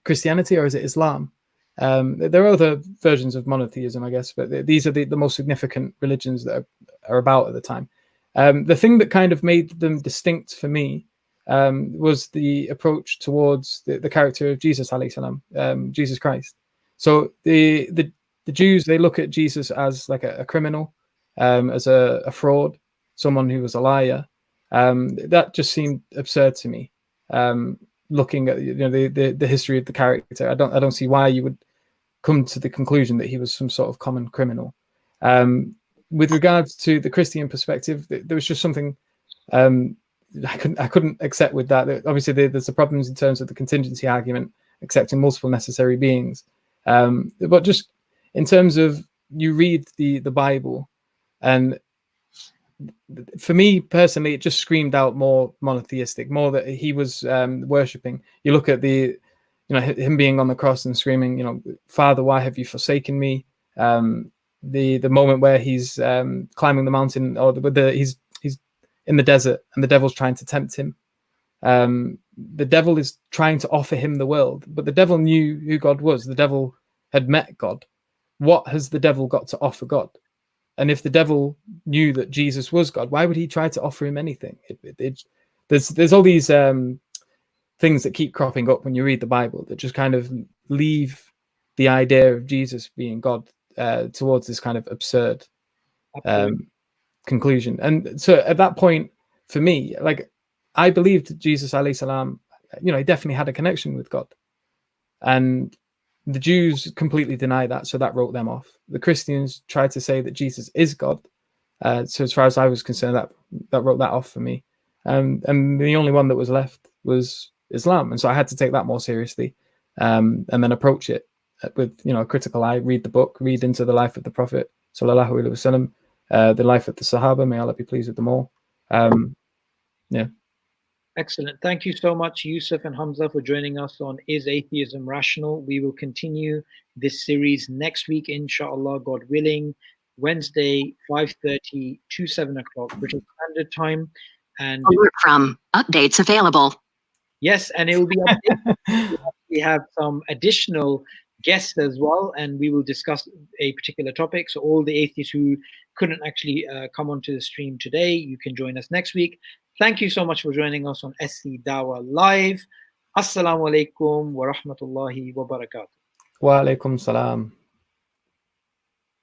Christianity, or is it Islam? There are other versions of monotheism, I guess, but these are the most significant religions that are about at the time. The thing that kind of made them distinct for me was the approach towards the character of Jesus, alayhi salam, Jesus Christ. So the Jews, they look at Jesus as like a criminal, as a fraud, someone who was a liar. That just seemed absurd to me. Looking at the history of the character, I don't see why you would come to the conclusion that he was some sort of common criminal. With regards to the Christian perspective, there was just something I couldn't accept with that. Obviously, there's the problems in terms of the contingency argument, accepting multiple necessary beings. But just in terms of you read the Bible, and for me personally, it just screamed out more monotheistic, more that he was worshipping. You look at him being on the cross and screaming, Father, why have you forsaken me? The moment where he's climbing the mountain, or he's in the desert and the devil's trying to tempt him. The devil is trying to offer him the world, but the devil knew who God was. The devil had met God. What has the devil got to offer God? And if the devil knew that Jesus was God, why would he try to offer him anything? There's all these things that keep cropping up when you read the Bible that just kind of leave the idea of Jesus being God towards this kind of absurd conclusion. And so at that point, for me, like, I believed Jesus alayhi salam, he definitely had a connection with God. And the Jews completely deny that, so that wrote them off. The Christians tried to say that Jesus is God. So as far as I was concerned, that wrote that off for me. And the only one that was left was Islam. And so I had to take that more seriously, and then approach it with a critical eye, read the book, read into the life of the Prophet, sallallahu alaihi wasallam, the life of the Sahaba, may Allah be pleased with them all. Yeah. Excellent. Thank you so much, Yousef and Hamza, for joining us on Is Atheism Rational? We will continue this series next week, inshallah, God willing, Wednesday, 5:30 to 7 o'clock British Standard Time. And alert from updates available. Yes, and it will be updated. We have some additional guests as well, and we will discuss a particular topic. So all the atheists who couldn't actually come onto the stream today, you can join us next week. Thank you so much for joining us on SCDawah Live. Assalamu alaikum wa rahmatullahi wa barakatuh. Wa alaikum salam.